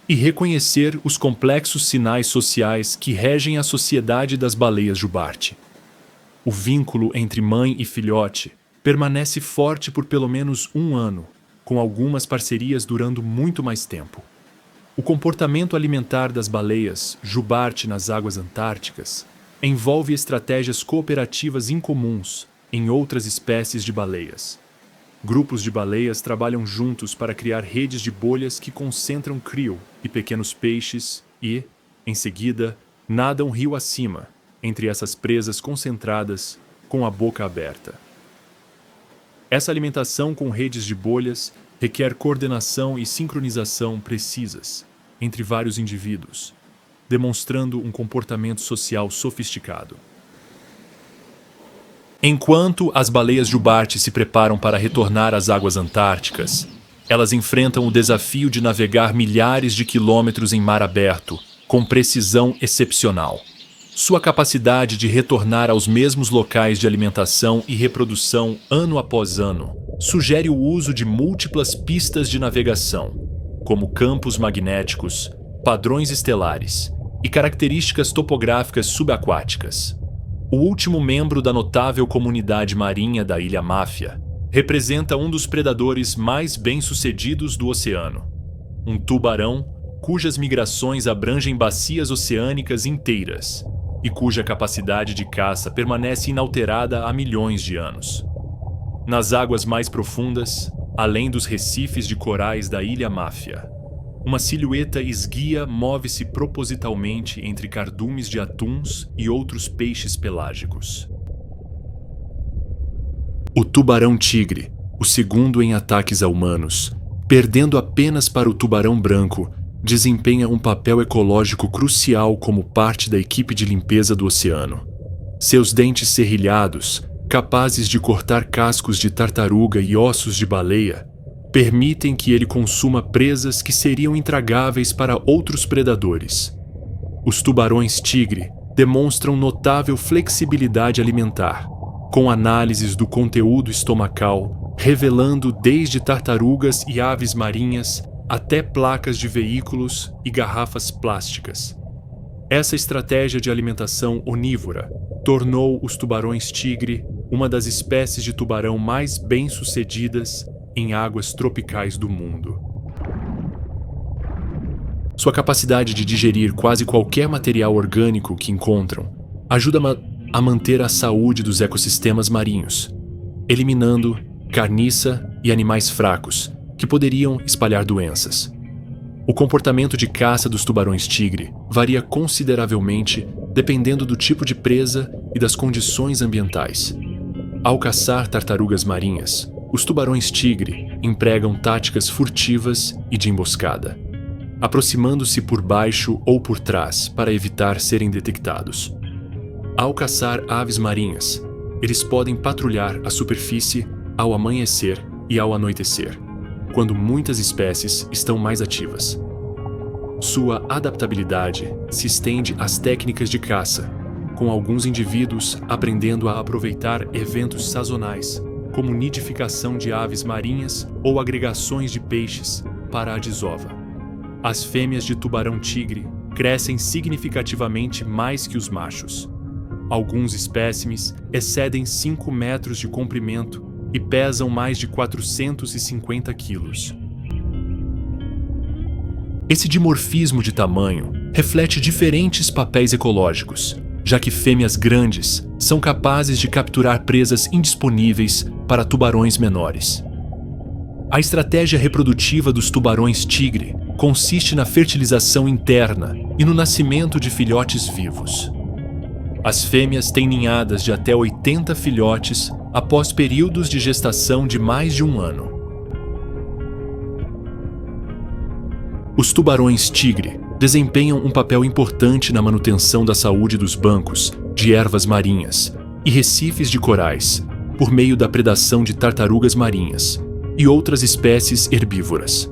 e reconhecer os complexos sinais sociais que regem a sociedade das baleias jubarte. O vínculo entre mãe e filhote permanece forte por pelo menos 1 ano, com algumas parcerias durando muito mais tempo. O comportamento alimentar das baleias jubarte nas águas antárticas envolve estratégias cooperativas incomuns em outras espécies de baleias. Grupos de baleias trabalham juntos para criar redes de bolhas que concentram krill e pequenos peixes e, em seguida, nadam rio acima, entre essas presas concentradas, com a boca aberta. Essa alimentação com redes de bolhas requer coordenação e sincronização precisas, entre vários indivíduos, demonstrando um comportamento social sofisticado. Enquanto as baleias jubarte se preparam para retornar às águas antárticas, elas enfrentam o desafio de navegar milhares de quilômetros em mar aberto, com precisão excepcional. Sua capacidade de retornar aos mesmos locais de alimentação e reprodução ano após ano sugere o uso de múltiplas pistas de navegação, como campos magnéticos, padrões estelares e características topográficas subaquáticas. O último membro da notável comunidade marinha da Ilha Máfia representa um dos predadores mais bem-sucedidos do oceano, um tubarão cujas migrações abrangem bacias oceânicas inteiras e cuja capacidade de caça permanece inalterada há milhões de anos. Nas águas mais profundas, além dos recifes de corais da Ilha Máfia, uma silhueta esguia move-se propositalmente entre cardumes de atuns e outros peixes pelágicos. O tubarão-tigre, o segundo em ataques a humanos, perdendo apenas para o tubarão branco, desempenha um papel ecológico crucial como parte da equipe de limpeza do oceano. Seus dentes serrilhados, capazes de cortar cascos de tartaruga e ossos de baleia, permitem que ele consuma presas que seriam intragáveis para outros predadores. Os tubarões-tigre demonstram notável flexibilidade alimentar, com análises do conteúdo estomacal revelando desde tartarugas e aves marinhas até placas de veículos e garrafas plásticas. Essa estratégia de alimentação onívora tornou os tubarões-tigre uma das espécies de tubarão mais bem-sucedidas em águas tropicais do mundo. Sua capacidade de digerir quase qualquer material orgânico que encontram ajuda a manter a saúde dos ecossistemas marinhos, eliminando carniça e animais fracos que poderiam espalhar doenças. O comportamento de caça dos tubarões-tigre varia consideravelmente dependendo do tipo de presa e das condições ambientais. Ao caçar tartarugas marinhas, os tubarões-tigre empregam táticas furtivas e de emboscada, aproximando-se por baixo ou por trás para evitar serem detectados. Ao caçar aves marinhas, eles podem patrulhar a superfície ao amanhecer e ao anoitecer, quando muitas espécies estão mais ativas. Sua adaptabilidade se estende às técnicas de caça, com alguns indivíduos aprendendo a aproveitar eventos sazonais, como nidificação de aves marinhas ou agregações de peixes para a desova. As fêmeas de tubarão-tigre crescem significativamente mais que os machos. Alguns espécimes excedem 5 metros de comprimento e pesam mais de 450 quilos. Esse dimorfismo de tamanho reflete diferentes papéis ecológicos, já que fêmeas grandes são capazes de capturar presas indisponíveis para tubarões menores. A estratégia reprodutiva dos tubarões-tigre consiste na fertilização interna e no nascimento de filhotes vivos. As fêmeas têm ninhadas de até 80 filhotes após períodos de gestação de mais de um ano. Os tubarões-tigre desempenham um papel importante na manutenção da saúde dos bancos de ervas marinhas e recifes de corais, por meio da predação de tartarugas marinhas e outras espécies herbívoras.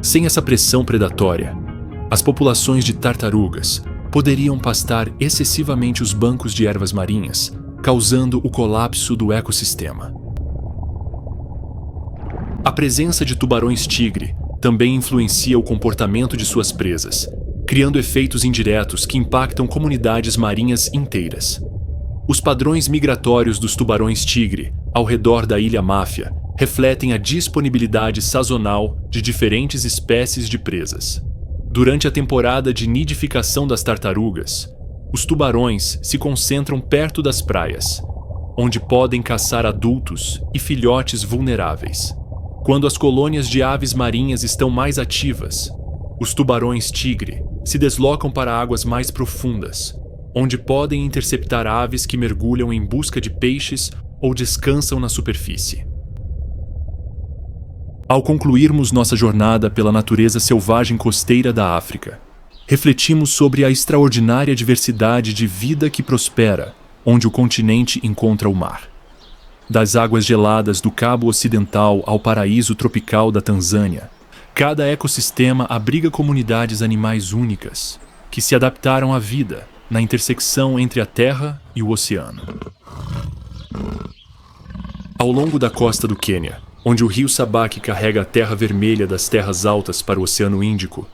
Sem essa pressão predatória, as populações de tartarugas poderiam pastar excessivamente os bancos de ervas marinhas, causando o colapso do ecossistema. A presença de tubarões-tigre também influencia o comportamento de suas presas, criando efeitos indiretos que impactam comunidades marinhas inteiras. Os padrões migratórios dos tubarões-tigre ao redor da Ilha Máfia refletem a disponibilidade sazonal de diferentes espécies de presas. Durante a temporada de nidificação das tartarugas, os tubarões se concentram perto das praias, onde podem caçar adultos e filhotes vulneráveis. Quando as colônias de aves marinhas estão mais ativas, os tubarões-tigre se deslocam para águas mais profundas, onde podem interceptar aves que mergulham em busca de peixes ou descansam na superfície. Ao concluirmos nossa jornada pela natureza selvagem costeira da África, refletimos sobre a extraordinária diversidade de vida que prospera onde o continente encontra o mar. Das águas geladas do Cabo Ocidental ao paraíso tropical da Tanzânia, cada ecossistema abriga comunidades animais únicas que se adaptaram à vida na intersecção entre a terra e o oceano. Ao longo da costa do Quênia, onde o rio Sabaki carrega a terra vermelha das terras altas para o Oceano Índico,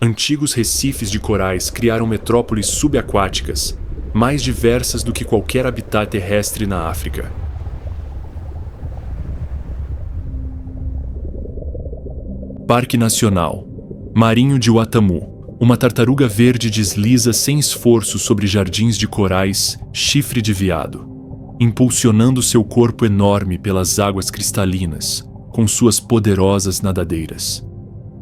antigos recifes de corais criaram metrópoles subaquáticas mais diversas do que qualquer habitat terrestre na África. Parque Nacional Marinho de Watamu. Uma tartaruga verde desliza sem esforço sobre jardins de corais, chifre de veado, impulsionando seu corpo enorme pelas águas cristalinas, com suas poderosas nadadeiras.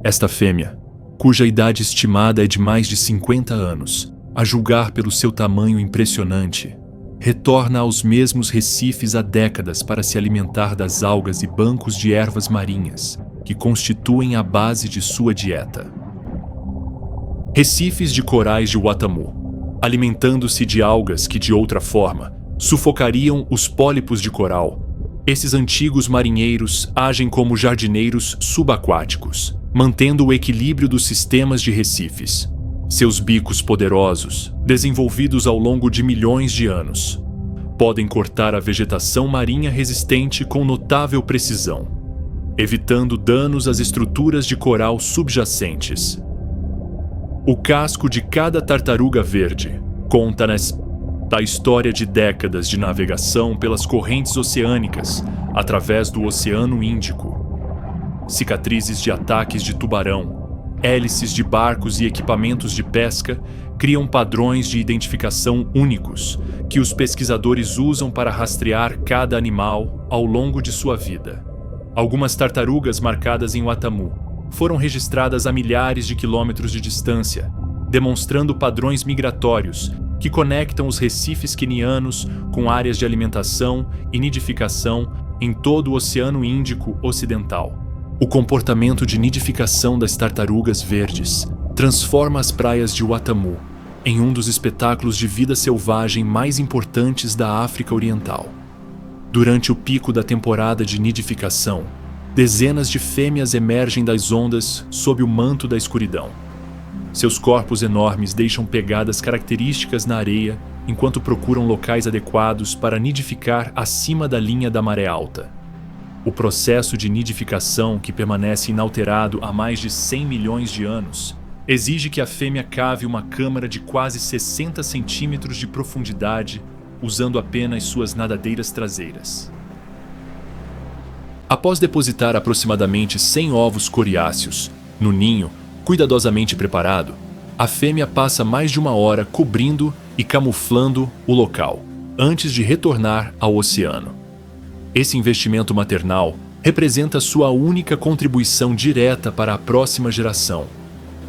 Esta fêmea, cuja idade estimada é de mais de 50 anos, a julgar pelo seu tamanho impressionante, retorna aos mesmos recifes há décadas para se alimentar das algas e bancos de ervas marinhas, que constituem a base de sua dieta. Recifes de corais de Watamu, alimentando-se de algas que, de outra forma, sufocariam os pólipos de coral. Esses antigos marinheiros agem como jardineiros subaquáticos, mantendo o equilíbrio dos sistemas de recifes. Seus bicos poderosos, desenvolvidos ao longo de milhões de anos, podem cortar a vegetação marinha resistente com notável precisão, evitando danos às estruturas de coral subjacentes. O casco de cada tartaruga verde conta da história de décadas de navegação pelas correntes oceânicas através do Oceano Índico. Cicatrizes de ataques de tubarão, hélices de barcos e equipamentos de pesca criam padrões de identificação únicos que os pesquisadores usam para rastrear cada animal ao longo de sua vida. Algumas tartarugas marcadas em Watamu foram registradas a milhares de quilômetros de distância, demonstrando padrões migratórios que conectam os recifes quenianos com áreas de alimentação e nidificação em todo o Oceano Índico Ocidental. O comportamento de nidificação das tartarugas verdes transforma as praias de Watamu em um dos espetáculos de vida selvagem mais importantes da África Oriental. Durante o pico da temporada de nidificação, dezenas de fêmeas emergem das ondas sob o manto da escuridão. Seus corpos enormes deixam pegadas características na areia enquanto procuram locais adequados para nidificar acima da linha da maré alta. O processo de nidificação, que permanece inalterado há mais de 100 milhões de anos, exige que a fêmea cave uma câmara de quase 60 centímetros de profundidade, usando apenas suas nadadeiras traseiras. Após depositar aproximadamente 100 ovos coriáceos no ninho, cuidadosamente preparado, a fêmea passa mais de uma hora cobrindo e camuflando o local, antes de retornar ao oceano. Esse investimento maternal representa sua única contribuição direta para a próxima geração,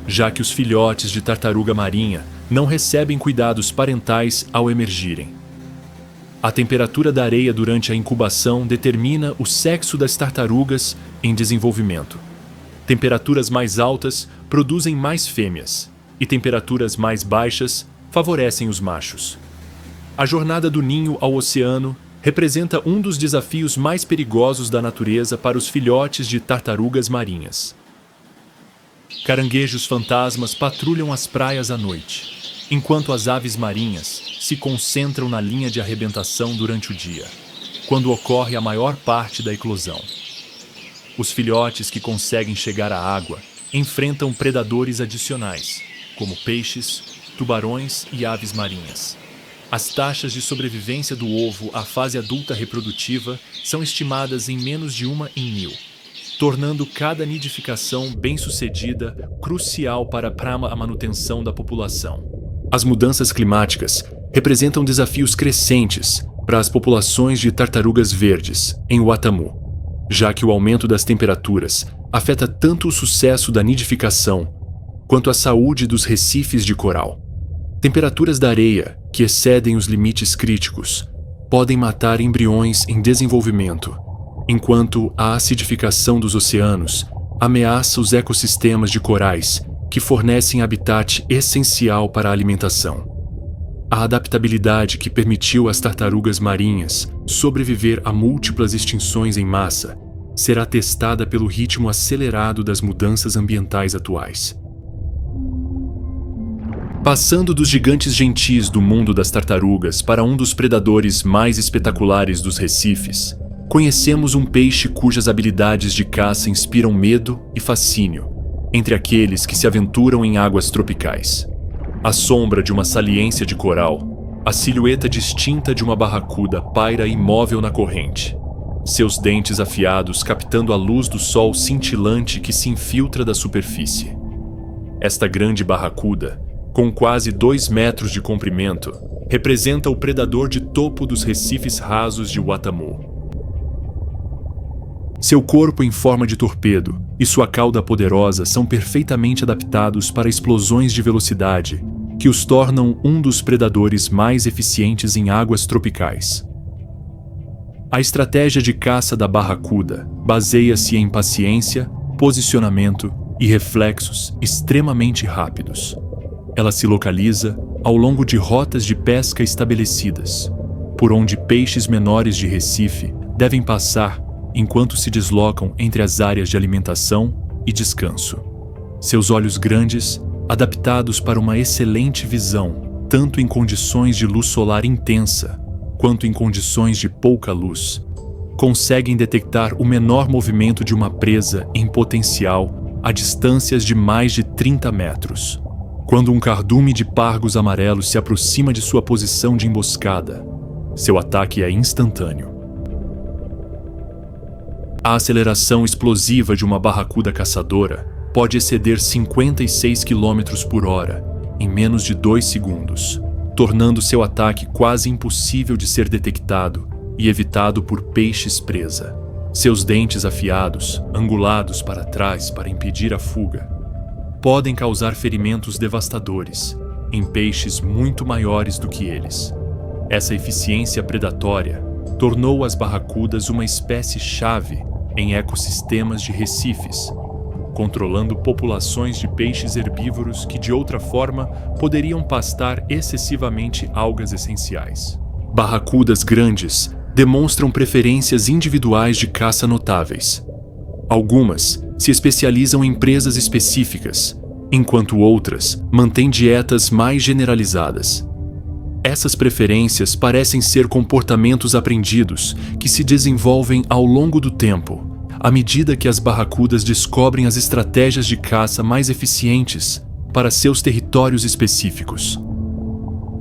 já que os filhotes de tartaruga marinha não recebem cuidados parentais ao emergirem. A temperatura da areia durante a incubação determina o sexo das tartarugas em desenvolvimento. Temperaturas mais altas produzem mais fêmeas, e temperaturas mais baixas favorecem os machos. A jornada do ninho ao oceano representa um dos desafios mais perigosos da natureza para os filhotes de tartarugas marinhas. Caranguejos fantasmas patrulham as praias à noite, enquanto as aves marinhas se concentram na linha de arrebentação durante o dia, quando ocorre a maior parte da eclosão. Os filhotes que conseguem chegar à água enfrentam predadores adicionais, como peixes, tubarões e aves marinhas. As taxas de sobrevivência do ovo à fase adulta reprodutiva são estimadas em menos de 1 em 1000, tornando cada nidificação bem-sucedida crucial para a manutenção da população. As mudanças climáticas representam desafios crescentes para as populações de tartarugas verdes em Watamu, já que o aumento das temperaturas afeta tanto o sucesso da nidificação quanto a saúde dos recifes de coral. Temperaturas da areia que excedem os limites críticos podem matar embriões em desenvolvimento, enquanto a acidificação dos oceanos ameaça os ecossistemas de corais que fornecem habitat essencial para a alimentação. A adaptabilidade que permitiu às tartarugas marinhas sobreviver a múltiplas extinções em massa será testada pelo ritmo acelerado das mudanças ambientais atuais. Passando dos gigantes gentis do mundo das tartarugas para um dos predadores mais espetaculares dos recifes, conhecemos um peixe cujas habilidades de caça inspiram medo e fascínio entre aqueles que se aventuram em águas tropicais. À sombra de uma saliência de coral, a silhueta distinta de uma barracuda paira imóvel na corrente, seus dentes afiados captando a luz do sol cintilante que se infiltra da superfície. Esta grande barracuda, com quase 2 metros de comprimento, representa o predador de topo dos recifes rasos de Watamu. Seu corpo em forma de torpedo e sua cauda poderosa são perfeitamente adaptados para explosões de velocidade que os tornam um dos predadores mais eficientes em águas tropicais. A estratégia de caça da barracuda baseia-se em paciência, posicionamento e reflexos extremamente rápidos. Ela se localiza ao longo de rotas de pesca estabelecidas, por onde peixes menores de Recife devem passar enquanto se deslocam entre as áreas de alimentação e descanso. Seus olhos grandes, adaptados para uma excelente visão, tanto em condições de luz solar intensa quanto em condições de pouca luz, conseguem detectar o menor movimento de uma presa em potencial a distâncias de mais de 30 metros. Quando um cardume de pargos amarelos se aproxima de sua posição de emboscada, seu ataque é instantâneo. A aceleração explosiva de uma barracuda caçadora pode exceder 56 km por hora em menos de 2 segundos, tornando seu ataque quase impossível de ser detectado e evitado por peixes presa. Seus dentes afiados, angulados para trás para impedir a fuga, podem causar ferimentos devastadores em peixes muito maiores do que eles. Essa eficiência predatória tornou as barracudas uma espécie-chave em ecossistemas de recifes, controlando populações de peixes herbívoros que de outra forma poderiam pastar excessivamente algas essenciais. Barracudas grandes demonstram preferências individuais de caça notáveis. Algumas se especializam em presas específicas, enquanto outras mantêm dietas mais generalizadas. Essas preferências parecem ser comportamentos aprendidos que se desenvolvem ao longo do tempo, à medida que as barracudas descobrem as estratégias de caça mais eficientes para seus territórios específicos.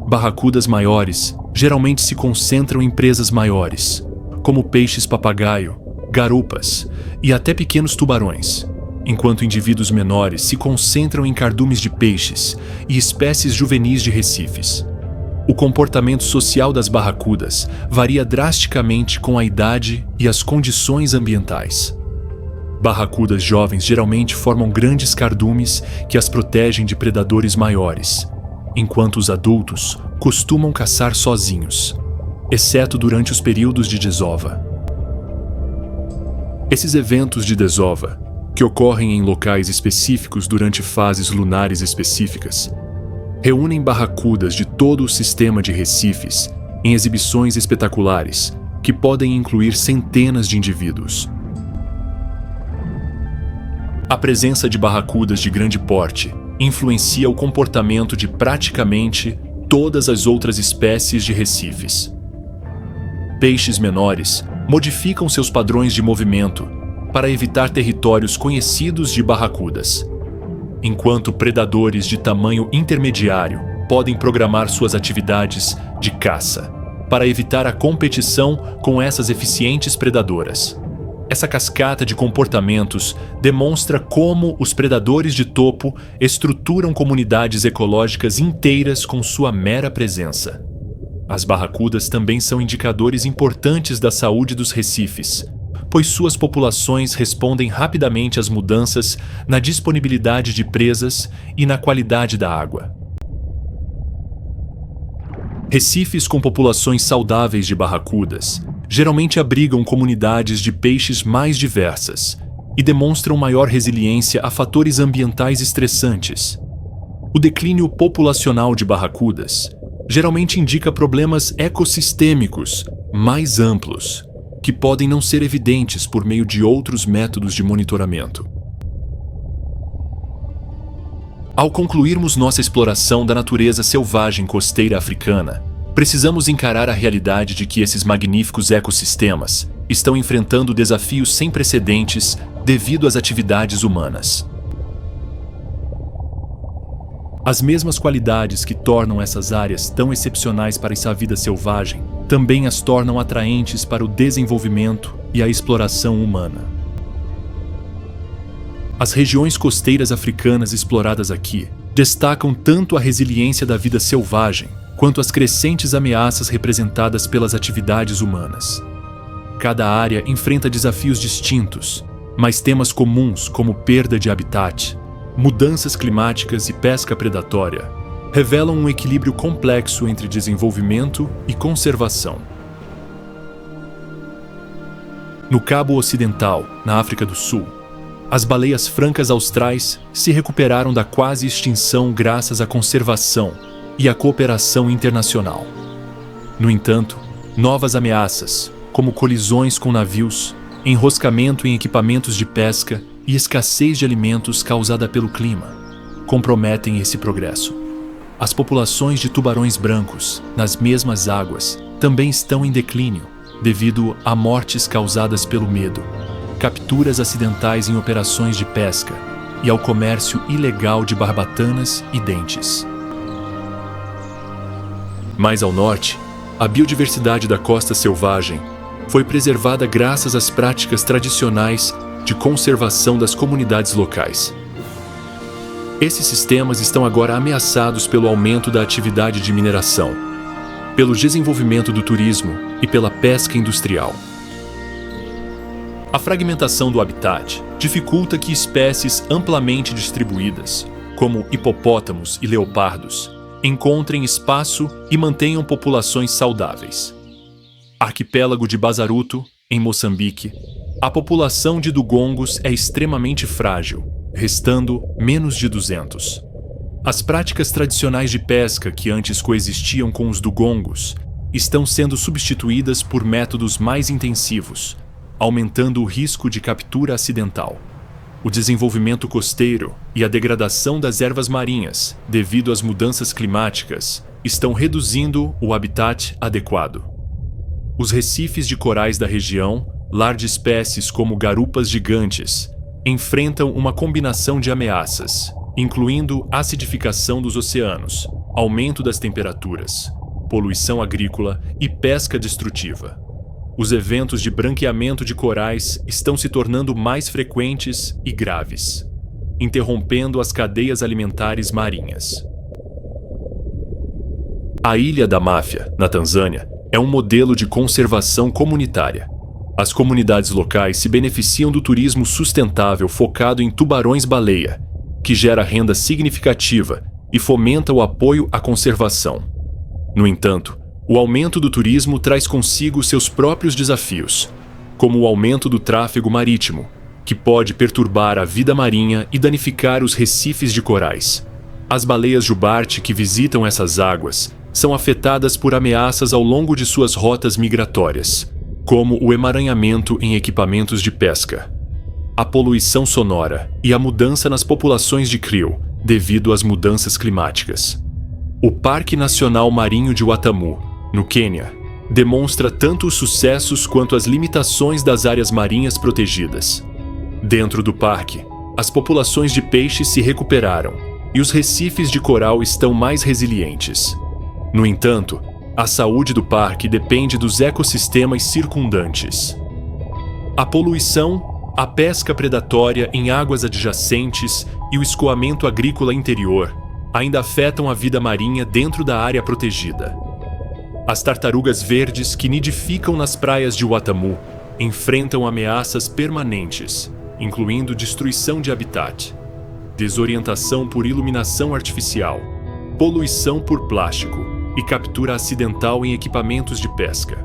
Barracudas maiores geralmente se concentram em presas maiores, como peixes papagaio, garupas e até pequenos tubarões, enquanto indivíduos menores se concentram em cardumes de peixes e espécies juvenis de recifes. O comportamento social das barracudas varia drasticamente com a idade e as condições ambientais. Barracudas jovens geralmente formam grandes cardumes que as protegem de predadores maiores, enquanto os adultos costumam caçar sozinhos, exceto durante os períodos de desova. Esses eventos de desova, que ocorrem em locais específicos durante fases lunares específicas, reúnem barracudas de todo o sistema de recifes em exibições espetaculares que podem incluir centenas de indivíduos. A presença de barracudas de grande porte influencia o comportamento de praticamente todas as outras espécies de recifes. Peixes menores modificam seus padrões de movimento para evitar territórios conhecidos de barracudas, enquanto predadores de tamanho intermediário podem programar suas atividades de caça para evitar a competição com essas eficientes predadoras. Essa cascata de comportamentos demonstra como os predadores de topo estruturam comunidades ecológicas inteiras com sua mera presença. As barracudas também são indicadores importantes da saúde dos recifes, pois suas populações respondem rapidamente às mudanças na disponibilidade de presas e na qualidade da água. Recifes com populações saudáveis de barracudas geralmente abrigam comunidades de peixes mais diversas e demonstram maior resiliência a fatores ambientais estressantes. O declínio populacional de barracudas geralmente indica problemas ecossistêmicos mais amplos, que podem não ser evidentes por meio de outros métodos de monitoramento. Ao concluirmos nossa exploração da natureza selvagem costeira africana, precisamos encarar a realidade de que esses magníficos ecossistemas estão enfrentando desafios sem precedentes devido às atividades humanas. As mesmas qualidades que tornam essas áreas tão excepcionais para essa vida selvagem também as tornam atraentes para o desenvolvimento e a exploração humana. As regiões costeiras africanas exploradas aqui destacam tanto a resiliência da vida selvagem quanto as crescentes ameaças representadas pelas atividades humanas. Cada área enfrenta desafios distintos, mas temas comuns como perda de habitat, mudanças climáticas e pesca predatória revelam um equilíbrio complexo entre desenvolvimento e conservação. No Cabo Ocidental, na África do Sul, as baleias francas austrais se recuperaram da quase extinção graças à conservação e à cooperação internacional. No entanto, novas ameaças, como colisões com navios, enroscamento em equipamentos de pesca e escassez de alimentos causada pelo clima, comprometem esse progresso. As populações de tubarões brancos, nas mesmas águas, também estão em declínio, devido a mortes causadas pelo medo, capturas acidentais em operações de pesca e ao comércio ilegal de barbatanas e dentes. Mais ao norte, a biodiversidade da costa selvagem foi preservada graças às práticas tradicionais de conservação das comunidades locais. Esses sistemas estão agora ameaçados pelo aumento da atividade de mineração, pelo desenvolvimento do turismo e pela pesca industrial. A fragmentação do habitat dificulta que espécies amplamente distribuídas, como hipopótamos e leopardos, encontrem espaço e mantenham populações saudáveis. Arquipélago de Bazaruto, em Moçambique, a população de dugongos é extremamente frágil, restando menos de 200. As práticas tradicionais de pesca que antes coexistiam com os dugongos estão sendo substituídas por métodos mais intensivos, aumentando o risco de captura acidental. O desenvolvimento costeiro e a degradação das ervas marinhas, devido às mudanças climáticas, estão reduzindo o habitat adequado. Os recifes de corais da região, lar de espécies como garupas gigantes, enfrentam uma combinação de ameaças, incluindo acidificação dos oceanos, aumento das temperaturas, poluição agrícola e pesca destrutiva. Os eventos de branqueamento de corais estão se tornando mais frequentes e graves, interrompendo as cadeias alimentares marinhas. A Ilha da Máfia, na Tanzânia, é um modelo de conservação comunitária. As comunidades locais se beneficiam do turismo sustentável focado em tubarões-baleia, que gera renda significativa e fomenta o apoio à conservação. No entanto, o aumento do turismo traz consigo seus próprios desafios, como o aumento do tráfego marítimo, que pode perturbar a vida marinha e danificar os recifes de corais. As baleias jubarte que visitam essas águas são afetadas por ameaças ao longo de suas rotas migratórias, como o emaranhamento em equipamentos de pesca, a poluição sonora e a mudança nas populações de krill devido às mudanças climáticas. O Parque Nacional Marinho de Watamu, no Quênia, demonstra tanto os sucessos quanto as limitações das áreas marinhas protegidas. Dentro do parque, as populações de peixes se recuperaram e os recifes de coral estão mais resilientes. No entanto, a saúde do parque depende dos ecossistemas circundantes. A poluição, a pesca predatória em águas adjacentes e o escoamento agrícola interior ainda afetam a vida marinha dentro da área protegida. As tartarugas verdes que nidificam nas praias de Watamu enfrentam ameaças permanentes, incluindo destruição de habitat, desorientação por iluminação artificial, poluição por plástico e captura acidental em equipamentos de pesca.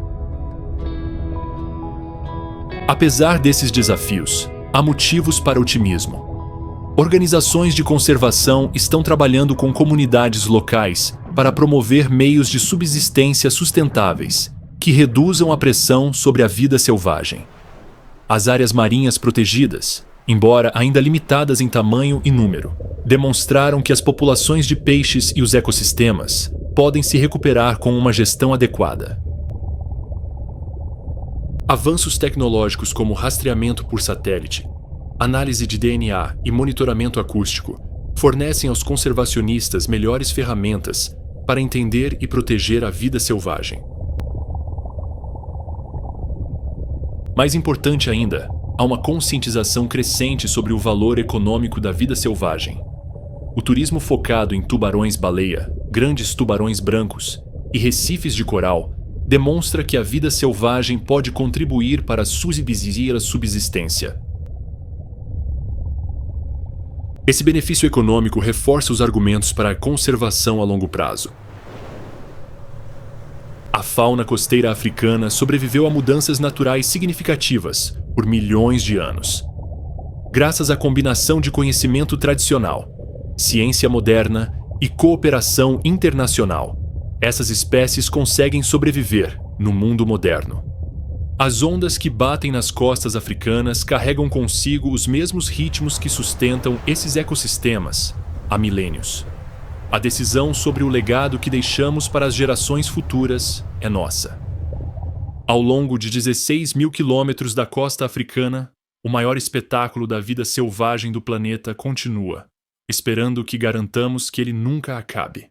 Apesar desses desafios, há motivos para otimismo. Organizações de conservação estão trabalhando com comunidades locais para promover meios de subsistência sustentáveis que reduzam a pressão sobre a vida selvagem. As áreas marinhas protegidas, embora ainda limitadas em tamanho e número, demonstraram que as populações de peixes e os ecossistemas podem se recuperar com uma gestão adequada. Avanços tecnológicos como rastreamento por satélite, análise de DNA e monitoramento acústico fornecem aos conservacionistas melhores ferramentas para entender e proteger a vida selvagem. Mais importante ainda, há uma conscientização crescente sobre o valor econômico da vida selvagem. O turismo focado em tubarões-baleia, grandes tubarões brancos e recifes de coral demonstra que a vida selvagem pode contribuir para a subsistência. Esse benefício econômico reforça os argumentos para a conservação a longo prazo. A fauna costeira africana sobreviveu a mudanças naturais significativas por milhões de anos. Graças à combinação de conhecimento tradicional, ciência moderna e cooperação internacional, essas espécies conseguem sobreviver no mundo moderno. As ondas que batem nas costas africanas carregam consigo os mesmos ritmos que sustentam esses ecossistemas há milênios. A decisão sobre o legado que deixamos para as gerações futuras é nossa. Ao longo de 16 mil quilômetros da costa africana, o maior espetáculo da vida selvagem do planeta continua, esperando que garantamos que ele nunca acabe.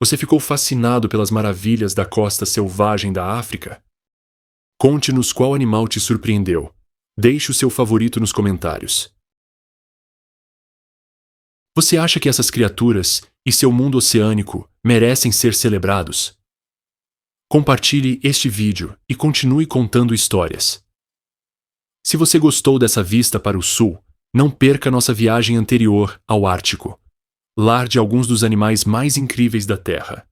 Você ficou fascinado pelas maravilhas da costa selvagem da África? Conte-nos qual animal te surpreendeu. Deixe o seu favorito nos comentários. Você acha que essas criaturas e seu mundo oceânico merecem ser celebrados? Compartilhe este vídeo e continue contando histórias. Se você gostou dessa vista para o sul, não perca nossa viagem anterior ao Ártico, lar de alguns dos animais mais incríveis da Terra.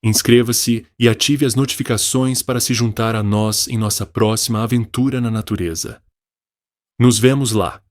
Inscreva-se e ative as notificações para se juntar a nós em nossa próxima aventura na natureza. Nos vemos lá!